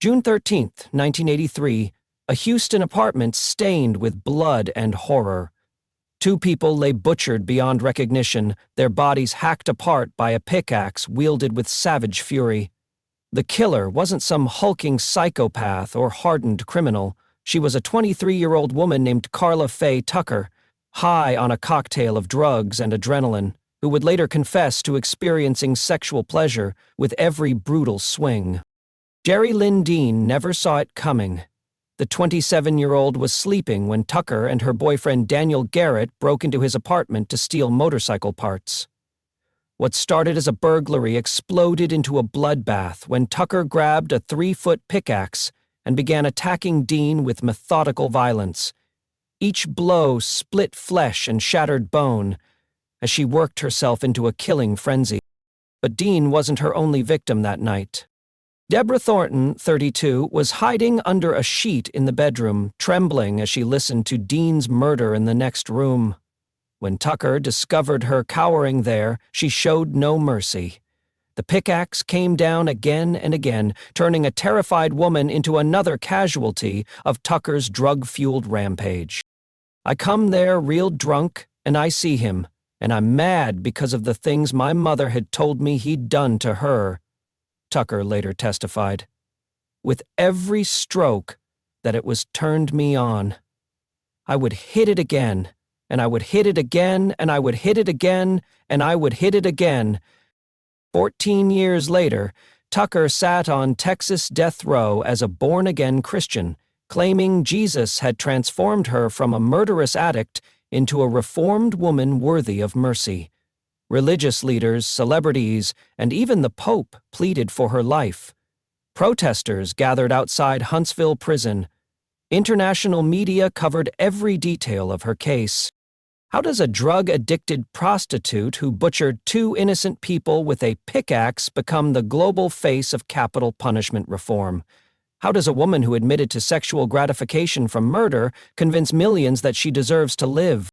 June 13th, 1983, a Houston apartment stained with blood and horror. Two people lay butchered beyond recognition, their bodies hacked apart by a pickaxe wielded with savage fury. The killer wasn't some hulking psychopath or hardened criminal. She was a 23-year-old woman named Karla Faye Tucker, high on a cocktail of drugs and adrenaline, who would later confess to experiencing sexual pleasure with every brutal swing. Jerry Lynn Dean never saw it coming. The 27-year-old was sleeping when Tucker and her boyfriend Daniel Garrett broke into his apartment to steal motorcycle parts. What started as a burglary exploded into a bloodbath when Tucker grabbed a 3-foot pickaxe and began attacking Dean with methodical violence. Each blow split flesh and shattered bone as she worked herself into a killing frenzy. But Dean wasn't her only victim that night. Deborah Thornton, 32, was hiding under a sheet in the bedroom, trembling as she listened to Dean's murder in the next room. When Tucker discovered her cowering there, she showed no mercy. The pickaxe came down again and again, turning a terrified woman into another casualty of Tucker's drug-fueled rampage. I come there real drunk, and I see him, and I'm mad because of the things my mother had told me he'd done to her, Tucker later testified. With every stroke that it was turned me on. I would hit it again, and I would hit it again, and I would hit it again, and I would hit it again. 14 years later, Tucker sat on Texas death row as a born-again Christian, claiming Jesus had transformed her from a murderous addict into a reformed woman worthy of mercy. Religious leaders, celebrities, and even the Pope pleaded for her life. Protesters gathered outside Huntsville prison. International media covered every detail of her case. How does a drug-addicted prostitute who butchered 2 innocent people with a pickaxe become the global face of capital punishment reform? How does a woman who admitted to sexual gratification from murder convince millions that she deserves to live?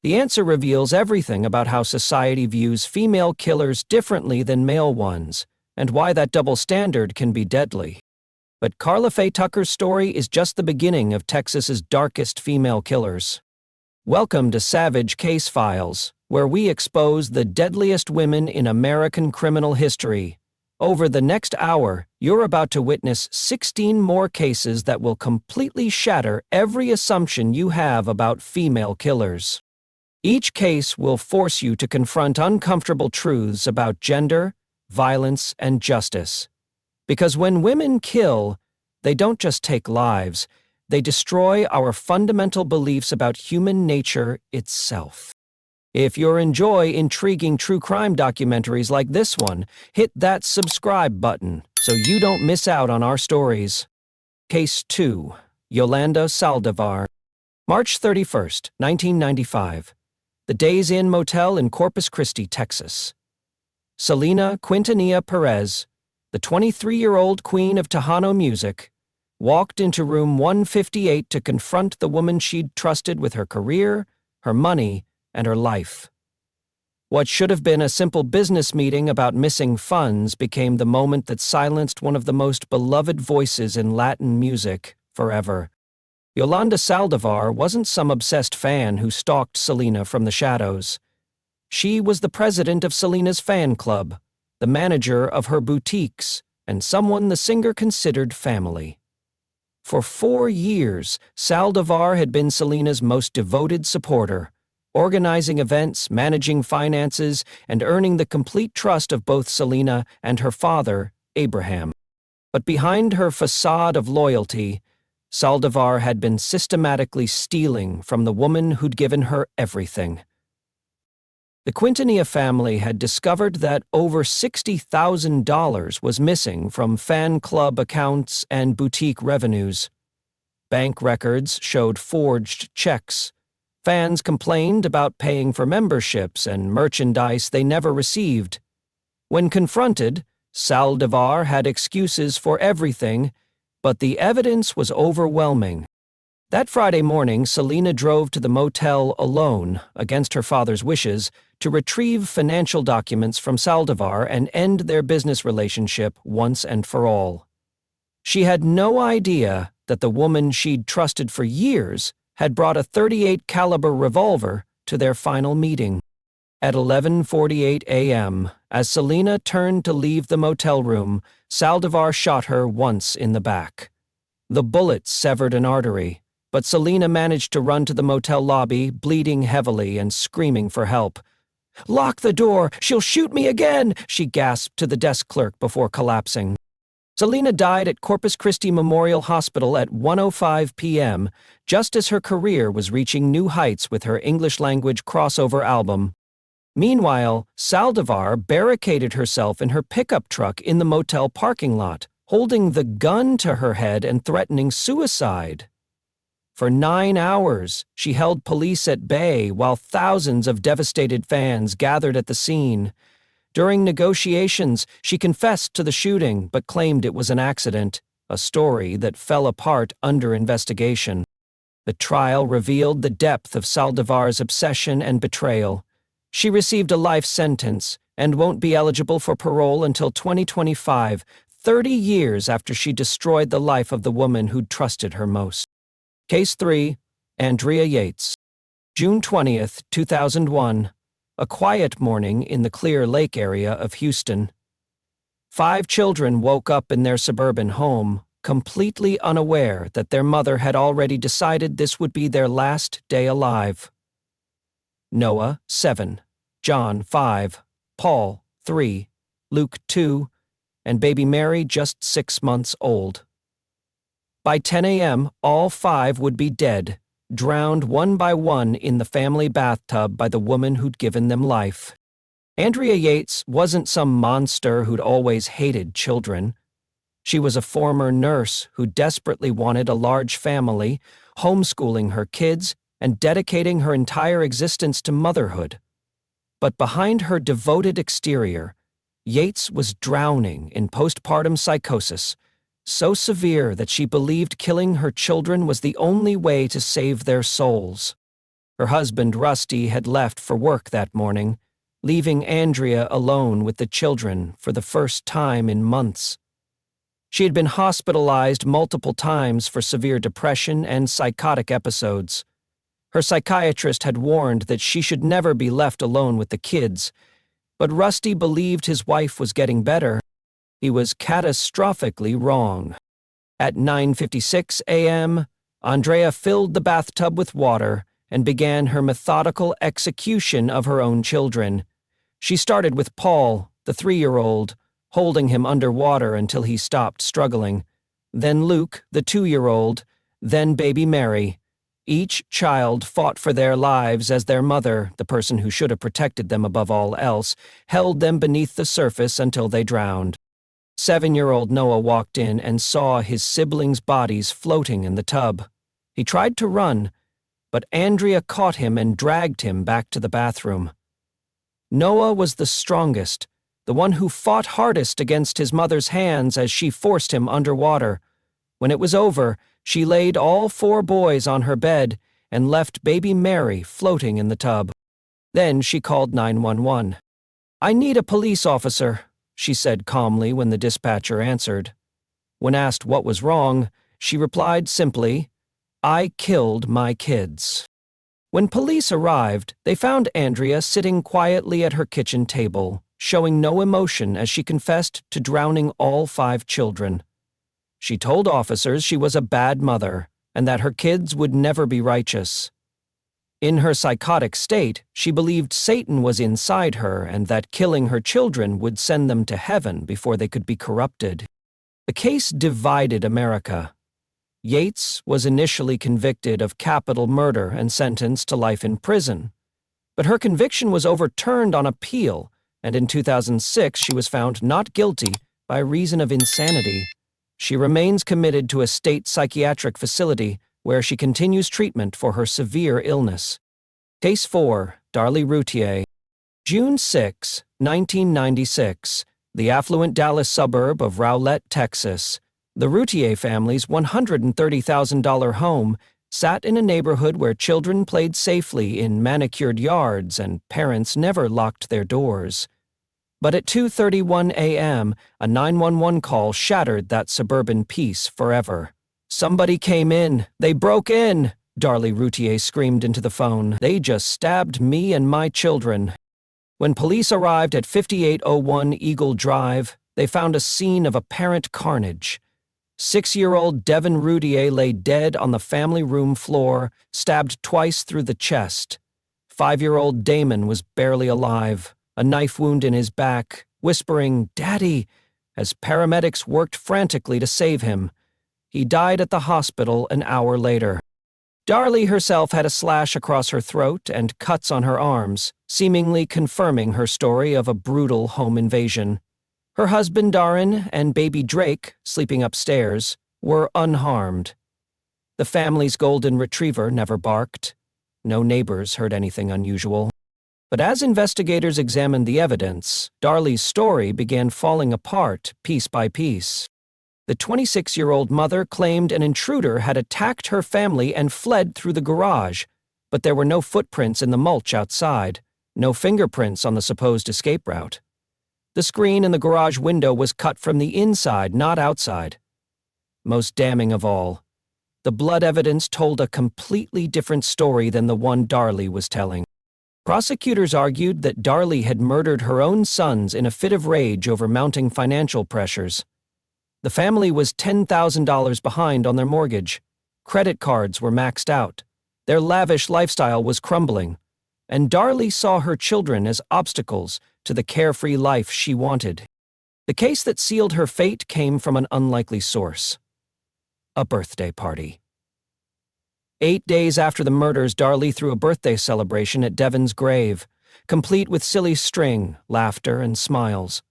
The answer reveals everything about how society views female killers differently than male ones, and why that double standard can be deadly. But Karla Faye Tucker's story is just the beginning of Texas's darkest female killers. Welcome to Savage Case Files, where we expose the deadliest women in American criminal history. Over the next hour, you're about to witness 16 more cases that will completely shatter every assumption you have about female killers. Each case will force you to confront uncomfortable truths about gender, violence, and justice. Because when women kill, they don't just take lives, they destroy our fundamental beliefs about human nature itself. If you enjoy intriguing true crime documentaries like this one, hit that subscribe button so you don't miss out on our stories. Case 2. Yolanda Saldivar. March 31st, 1995. The Days Inn Motel in Corpus Christi, Texas. Selena Quintanilla Perez, the 23-year-old queen of Tejano music, walked into room 158 to confront the woman she'd trusted with her career, her money, and her life. What should have been a simple business meeting about missing funds became the moment that silenced one of the most beloved voices in Latin music forever. Yolanda Saldivar wasn't some obsessed fan who stalked Selena from the shadows. She was the president of Selena's fan club, the manager of her boutiques, and someone the singer considered family. For 4 years, Saldivar had been Selena's most devoted supporter, organizing events, managing finances, and earning the complete trust of both Selena and her father, Abraham. But behind her facade of loyalty, Saldivar had been systematically stealing from the woman who'd given her everything. The Quintanilla family had discovered that over $60,000 was missing from fan club accounts and boutique revenues. Bank records showed forged checks. Fans complained about paying for memberships and merchandise they never received. When confronted, Saldivar had excuses for everything, but the evidence was overwhelming. That Friday morning, Selena drove to the motel alone, against her father's wishes, to retrieve financial documents from Saldivar and end their business relationship once and for all. She had no idea that the woman she'd trusted for years had brought a .38 caliber revolver to their final meeting. At 11:48 a.m., as Selena turned to leave the motel room, Saldivar shot her once in the back. The bullet severed an artery, but Selena managed to run to the motel lobby, bleeding heavily and screaming for help. "Lock the door! She'll shoot me again!" she gasped to the desk clerk before collapsing. Selena died at Corpus Christi Memorial Hospital at 1:05 p.m., just as her career was reaching new heights with her English-language crossover album. Meanwhile, Saldivar barricaded herself in her pickup truck in the motel parking lot, holding the gun to her head and threatening suicide. For 9 hours, she held police at bay while thousands of devastated fans gathered at the scene. During negotiations, she confessed to the shooting but claimed it was an accident, a story that fell apart under investigation. The trial revealed the depth of Saldivar's obsession and betrayal. She received a life sentence and won't be eligible for parole until 2025, 30 years after she destroyed the life of the woman who'd trusted her most. Case 3, Andrea Yates. June 20th, 2001. A quiet morning in the Clear Lake area of Houston. 5 children woke up in their suburban home, completely unaware that their mother had already decided this would be their last day alive. Noah, 7, John, 5, Paul, 3, Luke, 2, and baby Mary, just 6 months old. By 10 a.m., all 5 would be dead, drowned one by one in the family bathtub by the woman who'd given them life. Andrea Yates wasn't some monster who'd always hated children. She was a former nurse who desperately wanted a large family, homeschooling her kids and dedicating her entire existence to motherhood. But behind her devoted exterior, Yates was drowning in postpartum psychosis, so severe that she believed killing her children was the only way to save their souls. Her husband, Rusty, had left for work that morning, leaving Andrea alone with the children for the first time in months. She had been hospitalized multiple times for severe depression and psychotic episodes. Her psychiatrist had warned that she should never be left alone with the kids, but Rusty believed his wife was getting better. He was catastrophically wrong. At 9:56 a.m., Andrea filled the bathtub with water and began her methodical execution of her own children. She started with Paul, the 3-year-old, holding him underwater until he stopped struggling. Then Luke, the 2-year-old, then baby Mary. Each child fought for their lives as their mother, the person who should have protected them above all else, held them beneath the surface until they drowned. 7-year-old Noah walked in and saw his siblings' bodies floating in the tub. He tried to run, but Andrea caught him and dragged him back to the bathroom. Noah was the strongest, the one who fought hardest against his mother's hands as she forced him underwater. When it was over, she laid all 4 boys on her bed and left baby Mary floating in the tub. Then she called 911. "I need a police officer," she said calmly when the dispatcher answered. When asked what was wrong, she replied simply, "I killed my kids." When police arrived, they found Andrea sitting quietly at her kitchen table, showing no emotion as she confessed to drowning all 5 children. She told officers she was a bad mother and that her kids would never be righteous. In her psychotic state, she believed Satan was inside her and that killing her children would send them to heaven before they could be corrupted. The case divided America. Yates was initially convicted of capital murder and sentenced to life in prison. But her conviction was overturned on appeal, and in 2006 she was found not guilty by reason of insanity. She remains committed to a state psychiatric facility where she continues treatment for her severe illness. Case 4, Darlie Routier. June 6, 1996, the affluent Dallas suburb of Rowlett, Texas. The Routier family's $130,000 home sat in a neighborhood where children played safely in manicured yards and parents never locked their doors. But at 2:31 a.m., a 911 call shattered that suburban peace forever. "Somebody came in. They broke in," Darlie Routier screamed into the phone. "They just stabbed me and my children." When police arrived at 5801 Eagle Drive, they found a scene of apparent carnage. 6-year-old Devin Routier lay dead on the family room floor, stabbed twice through the chest. 5-year-old Damon was barely alive, a knife wound in his back, whispering, "Daddy," as paramedics worked frantically to save him. He died at the hospital an hour later. Darlie herself had a slash across her throat and cuts on her arms, seemingly confirming her story of a brutal home invasion. Her husband Darren and baby Drake, sleeping upstairs, were unharmed. The family's golden retriever never barked. No neighbors heard anything unusual. But as investigators examined the evidence, Darlie's story began falling apart piece by piece. The 26-year-old mother claimed an intruder had attacked her family and fled through the garage, but there were no footprints in the mulch outside, no fingerprints on the supposed escape route. The screen in the garage window was cut from the inside, not outside. Most damning of all, the blood evidence told a completely different story than the one Darlie was telling. Prosecutors argued that Darlie had murdered her own sons in a fit of rage over mounting financial pressures. The family was $10,000 behind on their mortgage. Credit cards were maxed out. Their lavish lifestyle was crumbling. And Darlie saw her children as obstacles to the carefree life she wanted. The case that sealed her fate came from an unlikely source: a birthday party. 8 days after the murders, Darlie threw a birthday celebration at Devin's grave, complete with silly string, laughter, and smiles.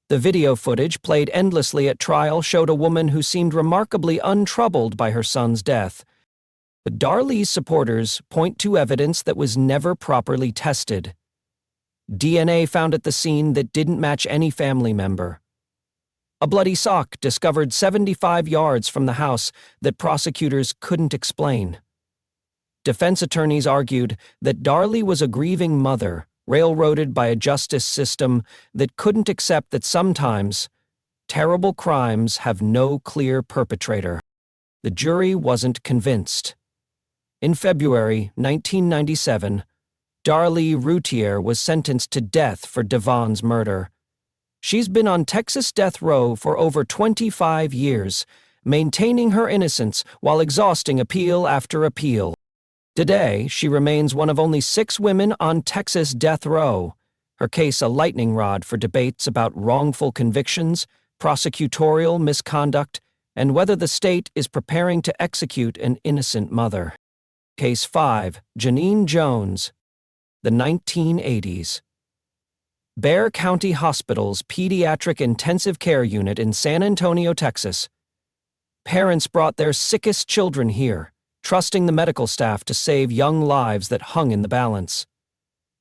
The video footage, played endlessly at trial, showed a woman who seemed remarkably untroubled by her son's death. But Darlie's supporters point to evidence that was never properly tested. DNA found at the scene that didn't match any family member. A bloody sock discovered 75 yards from the house that prosecutors couldn't explain. Defense attorneys argued that Darlie was a grieving mother, railroaded by a justice system that couldn't accept that sometimes terrible crimes have no clear perpetrator. The jury wasn't convinced. In February 1997, Darlie Routier was sentenced to death for Devon's murder. She's been on Texas death row for over 25 years, maintaining her innocence while exhausting appeal after appeal. Today, she remains one of only 6 women on Texas death row, her case a lightning rod for debates about wrongful convictions, prosecutorial misconduct, and whether the state is preparing to execute an innocent mother. Case 5, Janine Jones, the 1980s. Bexar County Hospital's Pediatric Intensive Care Unit in San Antonio, Texas. Parents brought their sickest children here, trusting the medical staff to save young lives that hung in the balance.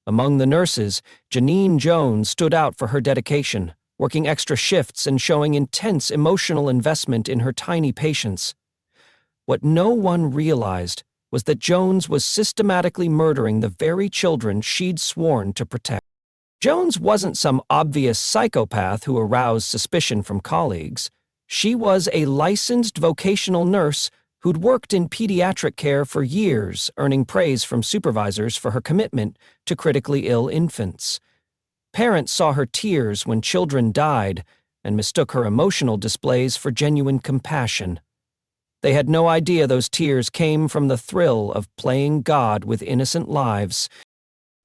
Among the nurses, Janine Jones stood out for her dedication, working extra shifts and showing intense emotional investment in her tiny patients. What no one realized was that Jones was systematically murdering the very children she'd sworn to protect. Jones wasn't some obvious psychopath who aroused suspicion from colleagues. She was a licensed vocational nurse who'd worked in pediatric care for years, earning praise from supervisors for her commitment to critically ill infants. Parents saw her tears when children died and mistook her emotional displays for genuine compassion. They had no idea those tears came from the thrill of playing God with innocent lives.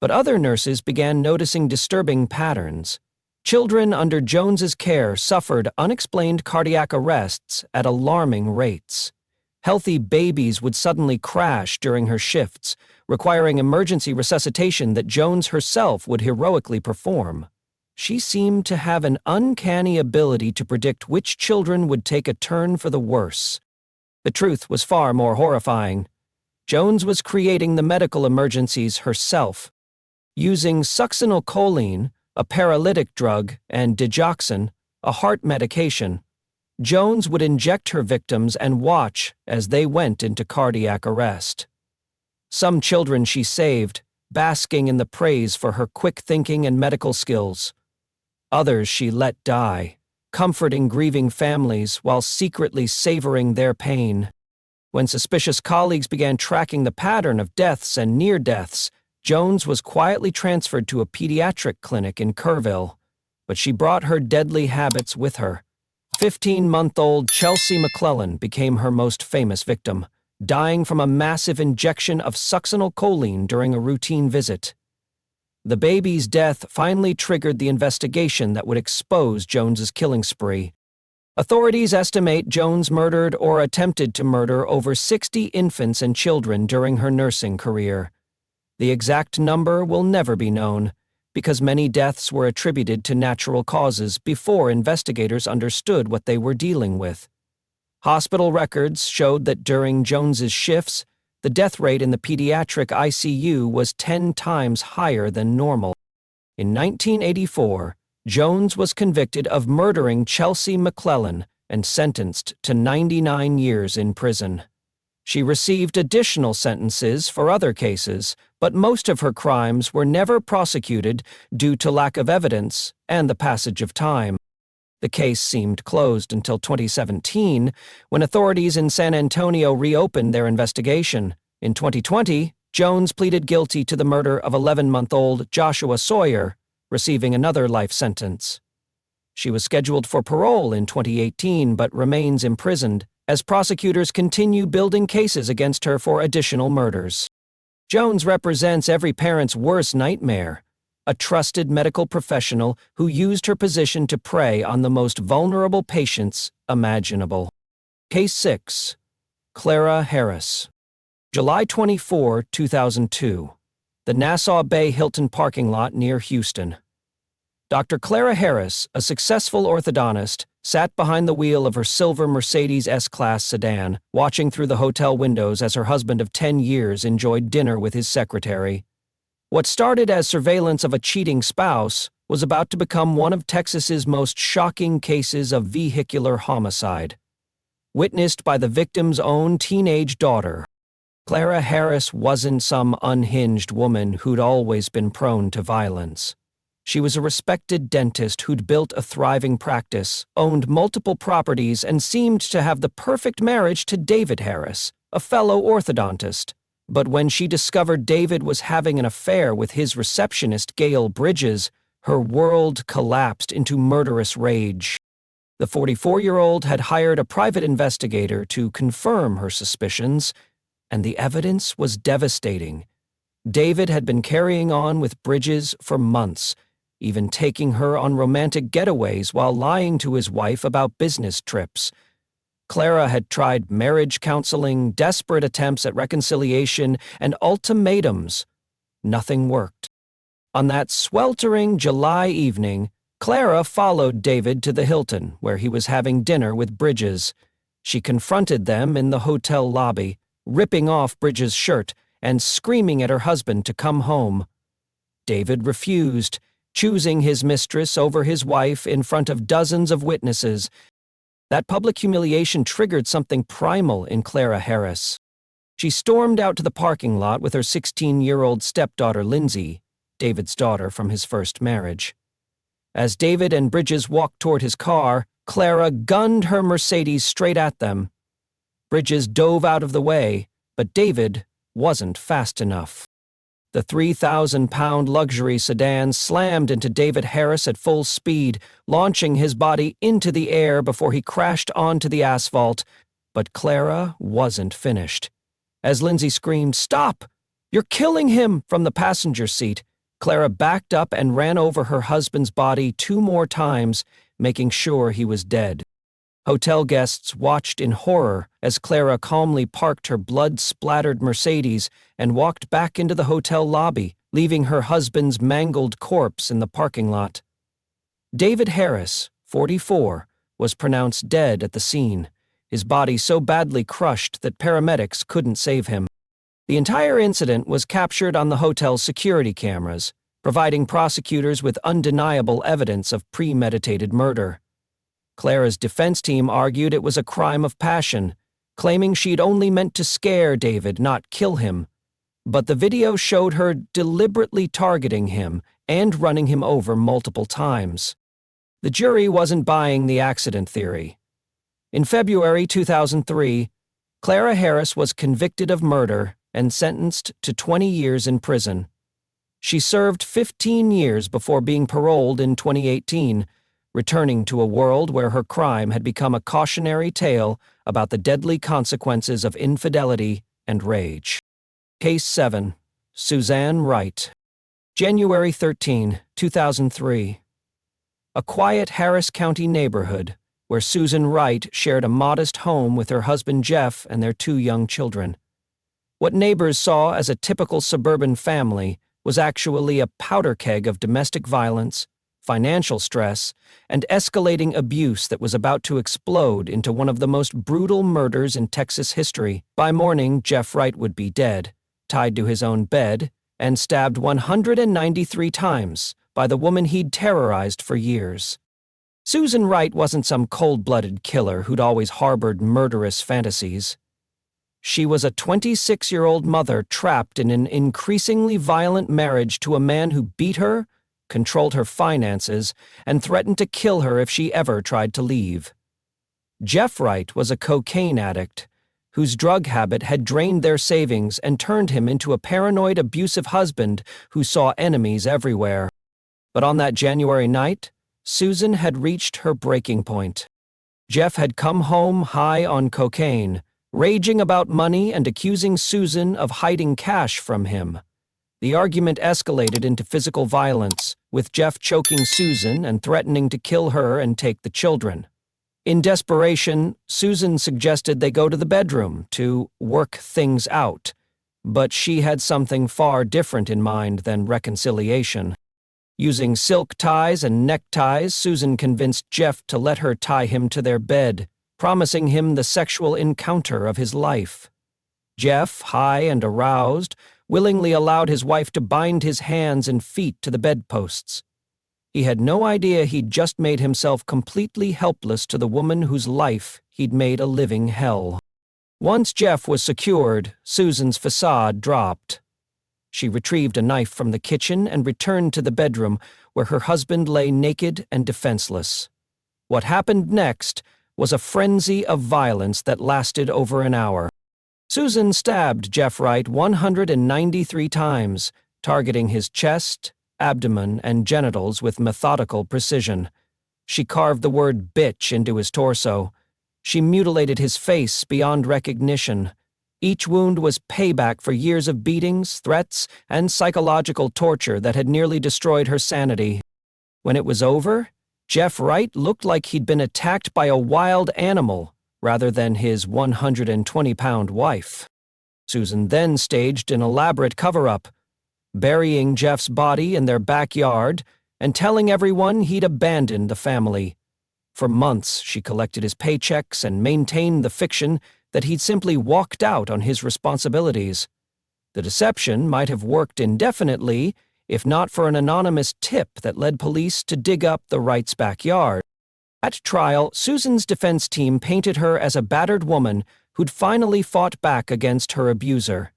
But other nurses began noticing disturbing patterns. Children under Jones's care suffered unexplained cardiac arrests at alarming rates. Healthy babies would suddenly crash during her shifts, requiring emergency resuscitation that Jones herself would heroically perform. She seemed to have an uncanny ability to predict which children would take a turn for the worse. The truth was far more horrifying. Jones was creating the medical emergencies herself. Using succinylcholine, a paralytic drug, and digoxin, a heart medication, Jones would inject her victims and watch as they went into cardiac arrest. Some children she saved, basking in the praise for her quick thinking and medical skills. Others she let die, comforting grieving families while secretly savoring their pain. When suspicious colleagues began tracking the pattern of deaths and near deaths, Jones was quietly transferred to a pediatric clinic in Kerrville. But she brought her deadly habits with her. 15-month-old Chelsea McClellan became her most famous victim, dying from a massive injection of succinylcholine during a routine visit. The baby's death finally triggered the investigation that would expose Jones's killing spree. Authorities estimate Jones murdered or attempted to murder over 60 infants and children during her nursing career. The exact number will never be known, because many deaths were attributed to natural causes before investigators understood what they were dealing with. Hospital records showed that during Jones's shifts, the death rate in the pediatric ICU was 10 times higher than normal. In 1984, Jones was convicted of murdering Chelsea McClellan and sentenced to 99 years in prison. She received additional sentences for other cases, but most of her crimes were never prosecuted due to lack of evidence and the passage of time. The case seemed closed until 2017, when authorities in San Antonio reopened their investigation. In 2020, Jones pleaded guilty to the murder of 11-month-old Joshua Sawyer, receiving another life sentence. She was scheduled for parole in 2018 but remains imprisoned as prosecutors continue building cases against her for additional murders. Jones represents every parent's worst nightmare, a trusted medical professional who used her position to prey on the most vulnerable patients imaginable. Case 6. Karla Harris. July 24, 2002. The Nassau Bay Hilton parking lot near Houston. Dr. Karla Harris, a successful orthodontist, sat behind the wheel of her silver Mercedes S-Class sedan, watching through the hotel windows as her husband of 10 years enjoyed dinner with his secretary. What started as surveillance of a cheating spouse was about to become one of Texas's most shocking cases of vehicular homicide. Witnessed by the victim's own teenage daughter, Karla Harris wasn't some unhinged woman who'd always been prone to violence. She was a respected dentist who'd built a thriving practice, owned multiple properties, and seemed to have the perfect marriage to David Harris, a fellow orthodontist. But when she discovered David was having an affair with his receptionist, Gail Bridges, her world collapsed into murderous rage. The 44-year-old had hired a private investigator to confirm her suspicions, and the evidence was devastating. David had been carrying on with Bridges for months, even taking her on romantic getaways while lying to his wife about business trips. Karla had tried marriage counseling, desperate attempts at reconciliation, and ultimatums. Nothing worked. On that sweltering July evening, Karla followed David to the Hilton, where he was having dinner with Bridges. She confronted them in the hotel lobby, ripping off Bridges' shirt and screaming at her husband to come home. David refused, choosing his mistress over his wife in front of dozens of witnesses. That public humiliation triggered something primal in Karla Harris. She stormed out to the parking lot with her 16-year-old stepdaughter Lindsay, David's daughter from his first marriage. As David and Bridges walked toward his car, Karla gunned her Mercedes straight at them. Bridges dove out of the way, but David wasn't fast enough. The 3,000-pound luxury sedan slammed into David Harris at full speed, launching his body into the air before he crashed onto the asphalt. But Karla wasn't finished. As Lindsay screamed, "Stop! You're killing him!" from the passenger seat, Karla backed up and ran over her husband's body 2 more times, making sure he was dead. Hotel guests watched in horror as Karla calmly parked her blood-splattered Mercedes and walked back into the hotel lobby, leaving her husband's mangled corpse in the parking lot. David Harris, 44, was pronounced dead at the scene, his body so badly crushed that paramedics couldn't save him. The entire incident was captured on the hotel's security cameras, providing prosecutors with undeniable evidence of premeditated murder. Karla's defense team argued it was a crime of passion, claiming she'd only meant to scare David, not kill him. But the video showed her deliberately targeting him and running him over multiple times. The jury wasn't buying the accident theory. In February 2003, Clara Harris was convicted of murder and sentenced to 20 years in prison. She served 15 years before being paroled in 2018, returning to a world where her crime had become a cautionary tale about the deadly consequences of infidelity and rage. Case 7. Susan Wright. January 13, 2003. A quiet Harris County neighborhood where Susan Wright shared a modest home with her husband Jeff and their 2 young children. What neighbors saw as a typical suburban family was actually a powder keg of domestic violence, financial stress, and escalating abuse that was about to explode into one of the most brutal murders in Texas history. By morning, Jeff Wright would be dead, tied to his own bed, and stabbed 193 times by the woman he'd terrorized for years. Susan Wright wasn't some cold-blooded killer who'd always harbored murderous fantasies. She was a 26-year-old mother trapped in an increasingly violent marriage to a man who beat her, controlled her finances, and threatened to kill her if she ever tried to leave. Jeff Wright was a cocaine addict whose drug habit had drained their savings and turned him into a paranoid, abusive husband who saw enemies everywhere. But on that January night, Susan had reached her breaking point. Jeff had come home high on cocaine, raging about money and accusing Susan of hiding cash from him. The argument escalated into physical violence, with Jeff choking Susan and threatening to kill her and take the children. In desperation, Susan suggested they go to the bedroom to work things out, but she had something far different in mind than reconciliation. Using silk ties and neckties, Susan convinced Jeff to let her tie him to their bed, promising him the sexual encounter of his life. Jeff, high and aroused, willingly allowed his wife to bind his hands and feet to the bedposts. He had no idea he'd just made himself completely helpless to the woman whose life he'd made a living hell. Once Jeff was secured, Susan's facade dropped. She retrieved a knife from the kitchen and returned to the bedroom where her husband lay naked and defenseless. What happened next was a frenzy of violence that lasted over an hour. Susan stabbed Jeff Wright 193 times, targeting his chest, abdomen, and genitals with methodical precision. She carved the word bitch into his torso. She mutilated his face beyond recognition. Each wound was payback for years of beatings, threats, and psychological torture that had nearly destroyed her sanity. When it was over, Jeff Wright looked like he'd been attacked by a wild animal rather than his 120-pound wife. Susan then staged an elaborate cover-up, burying Jeff's body in their backyard and telling everyone he'd abandoned the family. For months, she collected his paychecks and maintained the fiction that he'd simply walked out on his responsibilities. The deception might have worked indefinitely if not for an anonymous tip that led police to dig up the Wrights' backyard. At trial, Susan's defense team painted her as a battered woman who'd finally fought back against her abuser.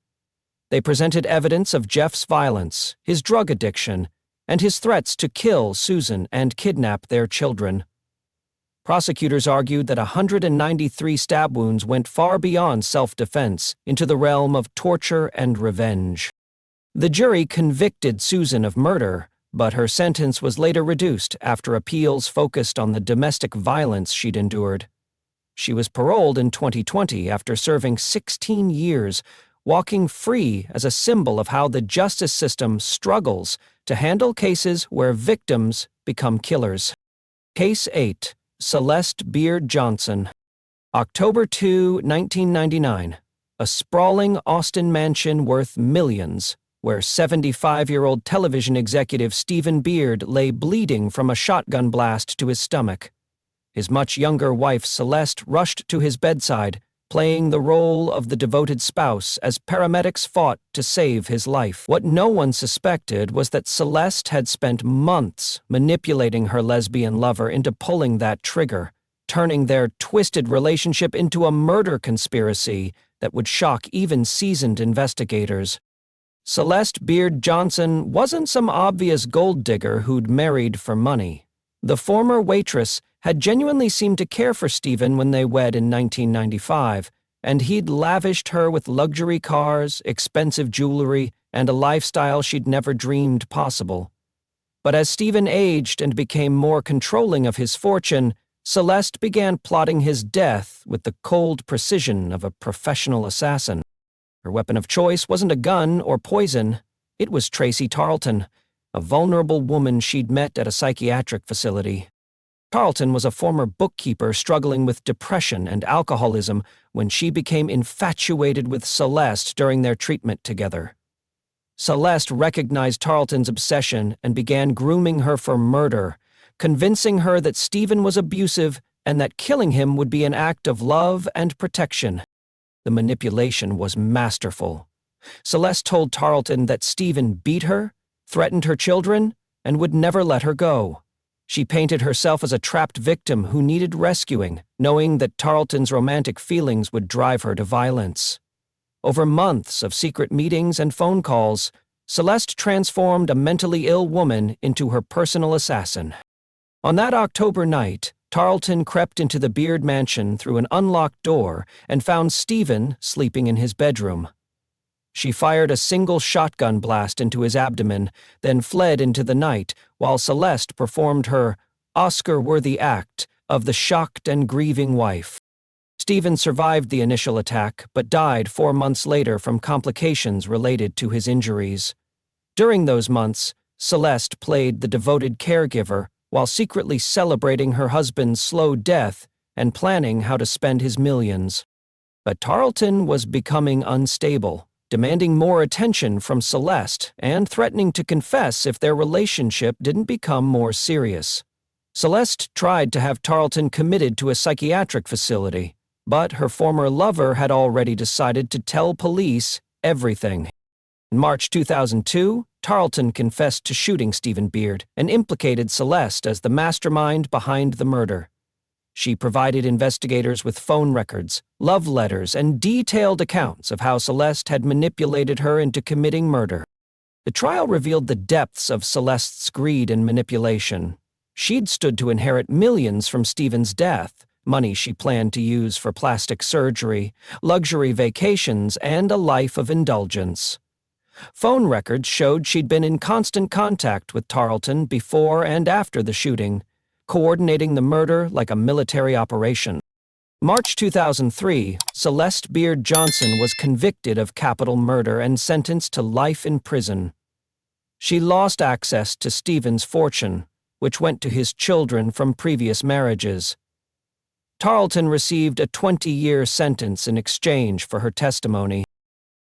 They presented evidence of Jeff's violence, his drug addiction, and his threats to kill Susan and kidnap their children. Prosecutors argued that 193 stab wounds went far beyond self-defense into the realm of torture and revenge. The jury convicted Susan of murder, but her sentence was later reduced after appeals focused on the domestic violence she'd endured. She was paroled in 2020 after serving 16 years, walking free as a symbol of how the justice system struggles to handle cases where victims become killers. Case 8. Celeste Beard Johnson. October 2, 1999. A sprawling Austin mansion worth millions, where 75-year-old television executive Stephen Beard lay bleeding from a shotgun blast to his stomach. His much younger wife Celeste rushed to his bedside, playing the role of the devoted spouse as paramedics fought to save his life. What no one suspected was that Celeste had spent months manipulating her lesbian lover into pulling that trigger, turning their twisted relationship into a murder conspiracy that would shock even seasoned investigators. Celeste Beard Johnson wasn't some obvious gold digger who'd married for money. The former waitress had genuinely seemed to care for Stephen when they wed in 1995, and he'd lavished her with luxury cars, expensive jewelry, and a lifestyle she'd never dreamed possible. But as Stephen aged and became more controlling of his fortune, Celeste began plotting his death with the cold precision of a professional assassin. Her weapon of choice wasn't a gun or poison. It was Tracy Tarleton, a vulnerable woman she'd met at a psychiatric facility. Tarleton was a former bookkeeper struggling with depression and alcoholism when she became infatuated with Celeste during their treatment together. Celeste recognized Tarleton's obsession and began grooming her for murder, convincing her that Stephen was abusive and that killing him would be an act of love and protection. The manipulation was masterful. Celeste told Tarleton that Stephen beat her, threatened her children, and would never let her go. She painted herself as a trapped victim who needed rescuing, knowing that Tarleton's romantic feelings would drive her to violence. Over months of secret meetings and phone calls, Celeste transformed a mentally ill woman into her personal assassin. On that October night, Tarleton crept into the Beard mansion through an unlocked door and found Stephen sleeping in his bedroom. She fired a single shotgun blast into his abdomen, then fled into the night while Celeste performed her Oscar-worthy act of the shocked and grieving wife. Stephen survived the initial attack but died 4 months later from complications related to his injuries. During those months, Celeste played the devoted caregiver while secretly celebrating her husband's slow death and planning how to spend his millions. But Tarleton was becoming unstable, demanding more attention from Celeste and threatening to confess if their relationship didn't become more serious. Celeste tried to have Tarleton committed to a psychiatric facility, but her former lover had already decided to tell police everything. In March 2002, Tarleton confessed to shooting Stephen Beard and implicated Celeste as the mastermind behind the murder. She provided investigators with phone records, love letters, and detailed accounts of how Celeste had manipulated her into committing murder. The trial revealed the depths of Celeste's greed and manipulation. She'd stood to inherit millions from Stephen's death, money she planned to use for plastic surgery, luxury vacations, and a life of indulgence. Phone records showed she'd been in constant contact with Tarleton before and after the shooting, coordinating the murder like a military operation. March 2003, Celeste Beard Johnson was convicted of capital murder and sentenced to life in prison. She lost access to Stephen's fortune, which went to his children from previous marriages. Tarleton received a 20-year sentence in exchange for her testimony.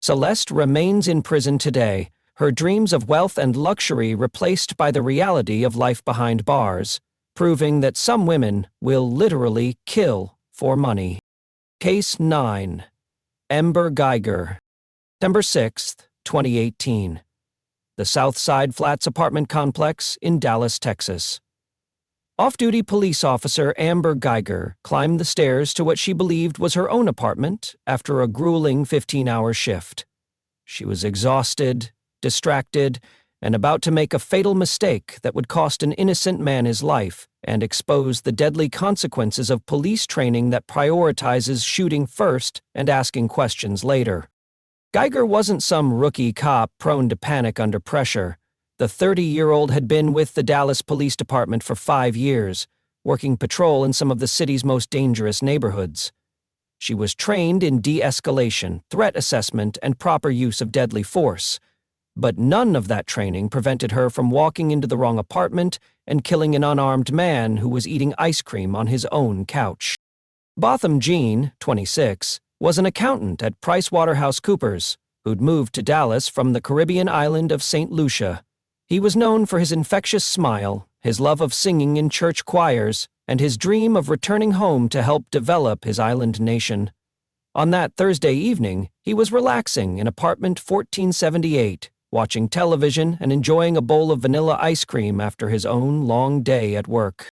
Celeste remains in prison today, her dreams of wealth and luxury replaced by the reality of life behind bars, proving that some women will literally kill for money. Case 9. Amber Geiger. September 6, 2018. The Southside Flats apartment complex in Dallas, Texas. Off-duty police officer Amber Geiger climbed the stairs to what she believed was her own apartment after a grueling 15-hour shift. She was exhausted, distracted, and about to make a fatal mistake that would cost an innocent man his life and expose the deadly consequences of police training that prioritizes shooting first and asking questions later. Geiger wasn't some rookie cop prone to panic under pressure. The 30-year-old had been with the Dallas Police Department for 5 years, working patrol in some of the city's most dangerous neighborhoods. She was trained in de-escalation, threat assessment, and proper use of deadly force. But none of that training prevented her from walking into the wrong apartment and killing an unarmed man who was eating ice cream on his own couch. Botham Jean, 26, was an accountant at PricewaterhouseCoopers, who'd moved to Dallas from the Caribbean island of St. Lucia. He was known for his infectious smile, his love of singing in church choirs, and his dream of returning home to help develop his island nation. On that Thursday evening, he was relaxing in apartment 1478, watching television and enjoying a bowl of vanilla ice cream after his own long day at work.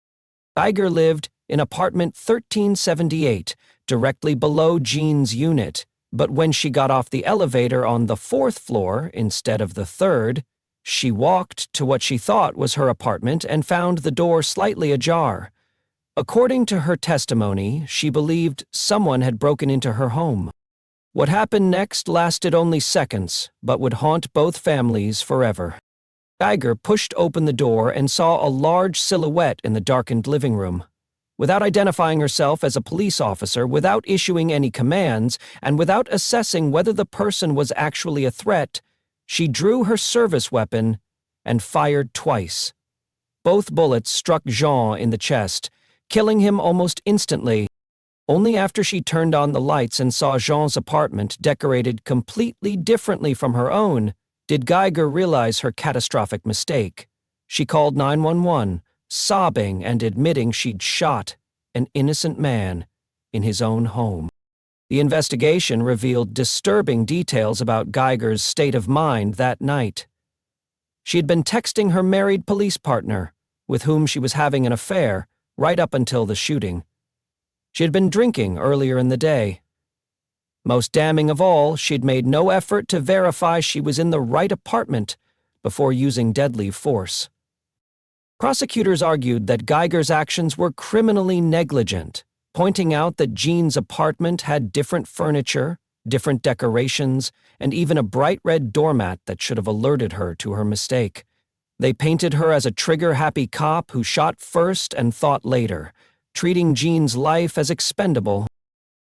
Geiger lived in apartment 1378, directly below Jean's unit, but when she got off the elevator on the 4th floor instead of the 3rd, She walked to what she thought was her apartment and found the door slightly ajar. According to her testimony, she believed someone had broken into her home. What happened next lasted only seconds, but would haunt both families forever. Geiger pushed open the door and saw a large silhouette in the darkened living room. Without identifying herself as a police officer, without issuing any commands, and without assessing whether the person was actually a threat, she drew her service weapon and fired twice. Both bullets struck Jean in the chest, killing him almost instantly. Only after she turned on the lights and saw Jean's apartment decorated completely differently from her own did Geiger realize her catastrophic mistake. She called 911, sobbing and admitting she'd shot an innocent man in his own home. The investigation revealed disturbing details about Geiger's state of mind that night. She had been texting her married police partner, with whom she was having an affair, right up until the shooting. She had been drinking earlier in the day. Most damning of all, she'd made no effort to verify she was in the right apartment before using deadly force. Prosecutors argued that Geiger's actions were criminally negligent, pointing out that Jean's apartment had different furniture, different decorations, and even a bright red doormat that should have alerted her to her mistake. They painted her as a trigger-happy cop who shot first and thought later, treating Jean's life as expendable.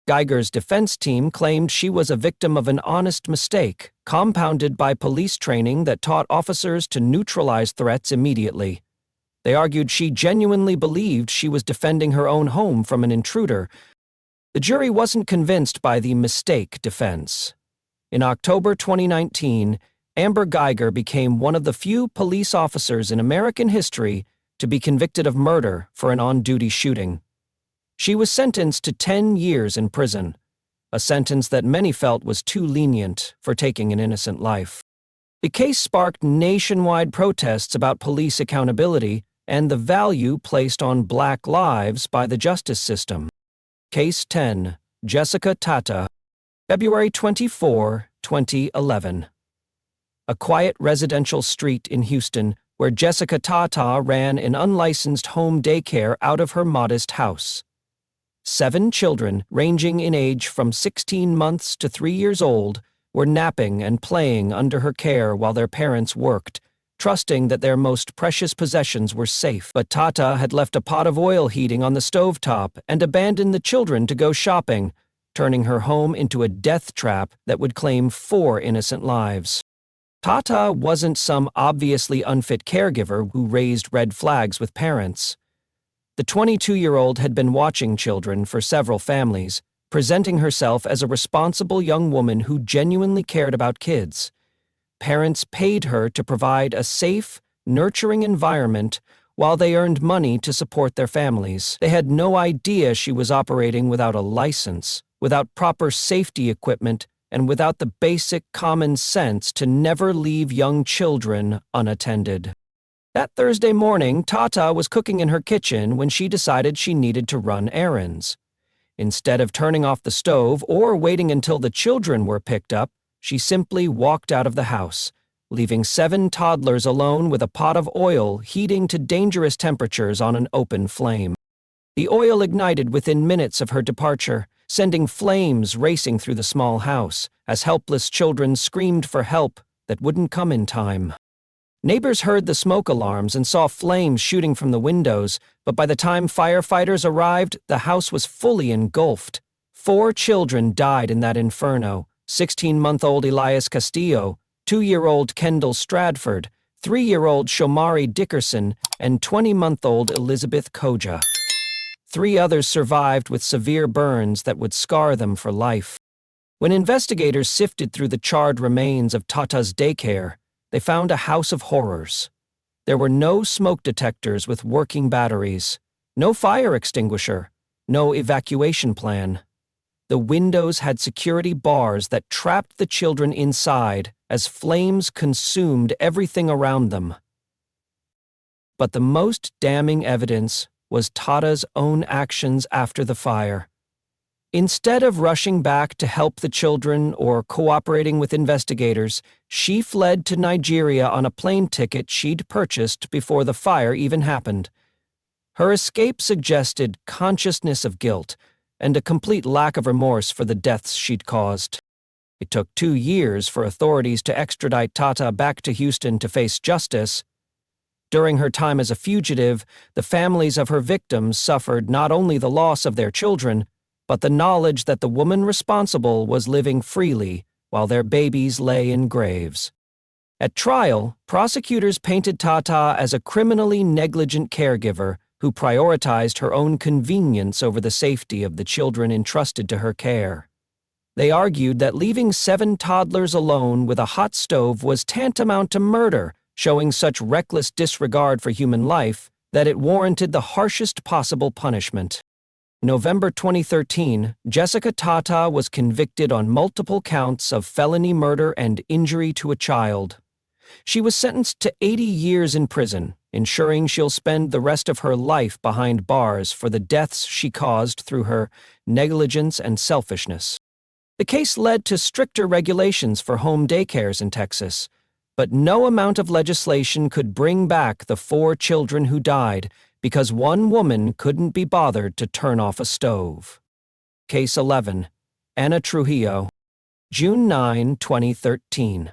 Geiger's defense team claimed she was a victim of an honest mistake, compounded by police training that taught officers to neutralize threats immediately. They argued she genuinely believed she was defending her own home from an intruder. The jury wasn't convinced by the mistake defense. In October 2019, Amber Geiger became one of the few police officers in American history to be convicted of murder for an on-duty shooting. She was sentenced to 10 years in prison, a sentence that many felt was too lenient for taking an innocent life. The case sparked nationwide protests about police accountability and the value placed on Black lives by the justice system. Case 10, Jessica Tata, February 24, 2011. A quiet residential street in Houston where Jessica Tata ran an unlicensed home daycare out of her modest house. 7 children, ranging in age from 16 months to 3 years old, were napping and playing under her care while their parents worked, trusting that their most precious possessions were safe. But Tata had left a pot of oil heating on the stovetop and abandoned the children to go shopping, turning her home into a death trap that would claim 4 innocent lives. Tata wasn't some obviously unfit caregiver who raised red flags with parents. The 22-year-old had been watching children for several families, presenting herself as a responsible young woman who genuinely cared about kids. Parents paid her to provide a safe, nurturing environment while they earned money to support their families. They had no idea she was operating without a license, without proper safety equipment, and without the basic common sense to never leave young children unattended. That Thursday morning, Tata was cooking in her kitchen when she decided she needed to run errands. Instead of turning off the stove or waiting until the children were picked up, she simply walked out of the house, leaving 7 toddlers alone with a pot of oil heating to dangerous temperatures on an open flame. The oil ignited within minutes of her departure, sending flames racing through the small house as helpless children screamed for help that wouldn't come in time. Neighbors heard the smoke alarms and saw flames shooting from the windows, but by the time firefighters arrived, the house was fully engulfed. 4 children died in that inferno: 16-month-old Elias Castillo, 2-year-old Kendall Stradford, 3-year-old Shomari Dickerson, and 20-month-old Elizabeth Koja. 3 others survived with severe burns that would scar them for life. When investigators sifted through the charred remains of Tata's daycare, they found a house of horrors. There were no smoke detectors with working batteries, no fire extinguisher, no evacuation plan. The windows had security bars that trapped the children inside as flames consumed everything around them. But the most damning evidence was Tata's own actions after the fire. Instead of rushing back to help the children or cooperating with investigators, she fled to Nigeria on a plane ticket she'd purchased before the fire even happened. Her escape suggested consciousness of guilt and a complete lack of remorse for the deaths she'd caused. It took 2 years for authorities to extradite Tata back to Houston to face justice. During her time as a fugitive, the families of her victims suffered not only the loss of their children, but the knowledge that the woman responsible was living freely while their babies lay in graves. At trial, prosecutors painted Tata as a criminally negligent caregiver who prioritized her own convenience over the safety of the children entrusted to her care. They argued that leaving 7 toddlers alone with a hot stove was tantamount to murder, showing such reckless disregard for human life that it warranted the harshest possible punishment. November 2013, Jessica Tata was convicted on multiple counts of felony murder and injury to a child. She was sentenced to 80 years in prison, ensuring she'll spend the rest of her life behind bars for the deaths she caused through her negligence and selfishness. The case led to stricter regulations for home daycares in Texas, but no amount of legislation could bring back the 4 children who died because one woman couldn't be bothered to turn off a stove. Case 11. Ana Trujillo. June 9, 2013.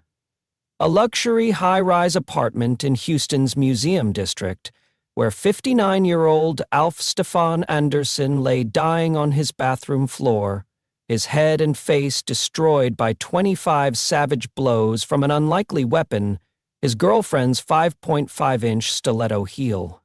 A luxury high-rise apartment in Houston's Museum District, where 59-year-old Alf Stefan Anderson lay dying on his bathroom floor, his head and face destroyed by 25 savage blows from an unlikely weapon, his girlfriend's 5.5-inch stiletto heel.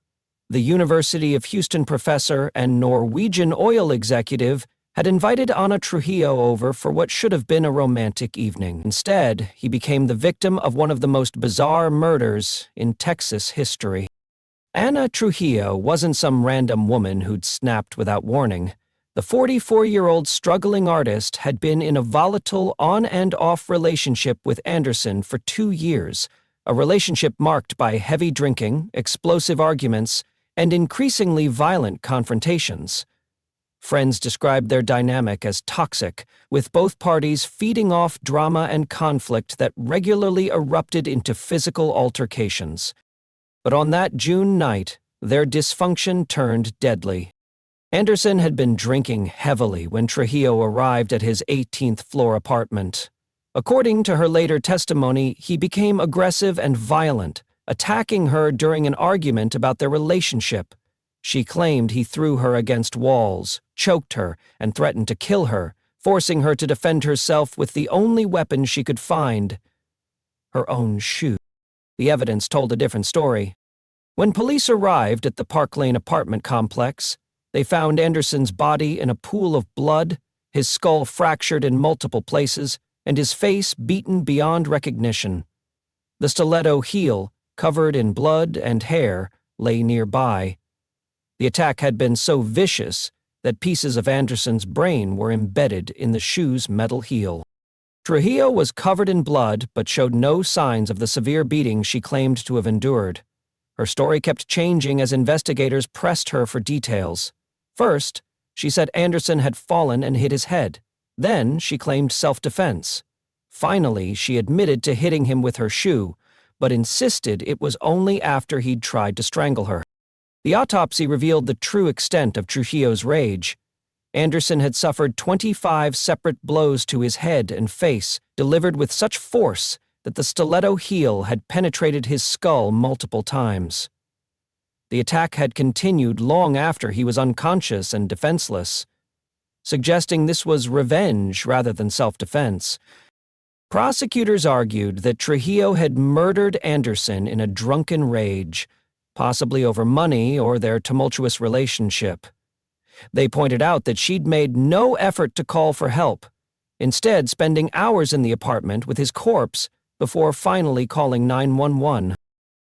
The University of Houston professor and Norwegian oil executive had invited Ana Trujillo over for what should have been a romantic evening. Instead, he became the victim of one of the most bizarre murders in Texas history. Ana Trujillo wasn't some random woman who'd snapped without warning. The 44-year-old struggling artist had been in a volatile on-and-off relationship with Anderson for 2 years, a relationship marked by heavy drinking, explosive arguments, and increasingly violent confrontations. Friends described their dynamic as toxic, with both parties feeding off drama and conflict that regularly erupted into physical altercations. But on that June night, their dysfunction turned deadly. Anderson had been drinking heavily when Trujillo arrived at his 18th floor apartment. According to her later testimony, he became aggressive and violent, attacking her during an argument about their relationship. She claimed he threw her against walls, choked her, and threatened to kill her, forcing her to defend herself with the only weapon she could find: her own shoe. The evidence told a different story. When police arrived at the Park Lane apartment complex, they found Anderson's body in a pool of blood, his skull fractured in multiple places, and his face beaten beyond recognition. The stiletto heel, covered in blood and hair, lay nearby. The attack had been so vicious that pieces of Anderson's brain were embedded in the shoe's metal heel. Trujillo was covered in blood but showed no signs of the severe beating she claimed to have endured. Her story kept changing as investigators pressed her for details. First, she said Anderson had fallen and hit his head. Then, she claimed self-defense. Finally, she admitted to hitting him with her shoe, but insisted it was only after he'd tried to strangle her. The autopsy revealed the true extent of Trujillo's rage. Anderson had suffered 25 separate blows to his head and face, delivered with such force that the stiletto heel had penetrated his skull multiple times. The attack had continued long after he was unconscious and defenseless, suggesting this was revenge rather than self-defense. Prosecutors argued that Trujillo had murdered Anderson in a drunken rage, possibly over money or their tumultuous relationship. They pointed out that she'd made no effort to call for help, instead spending hours in the apartment with his corpse before finally calling 911.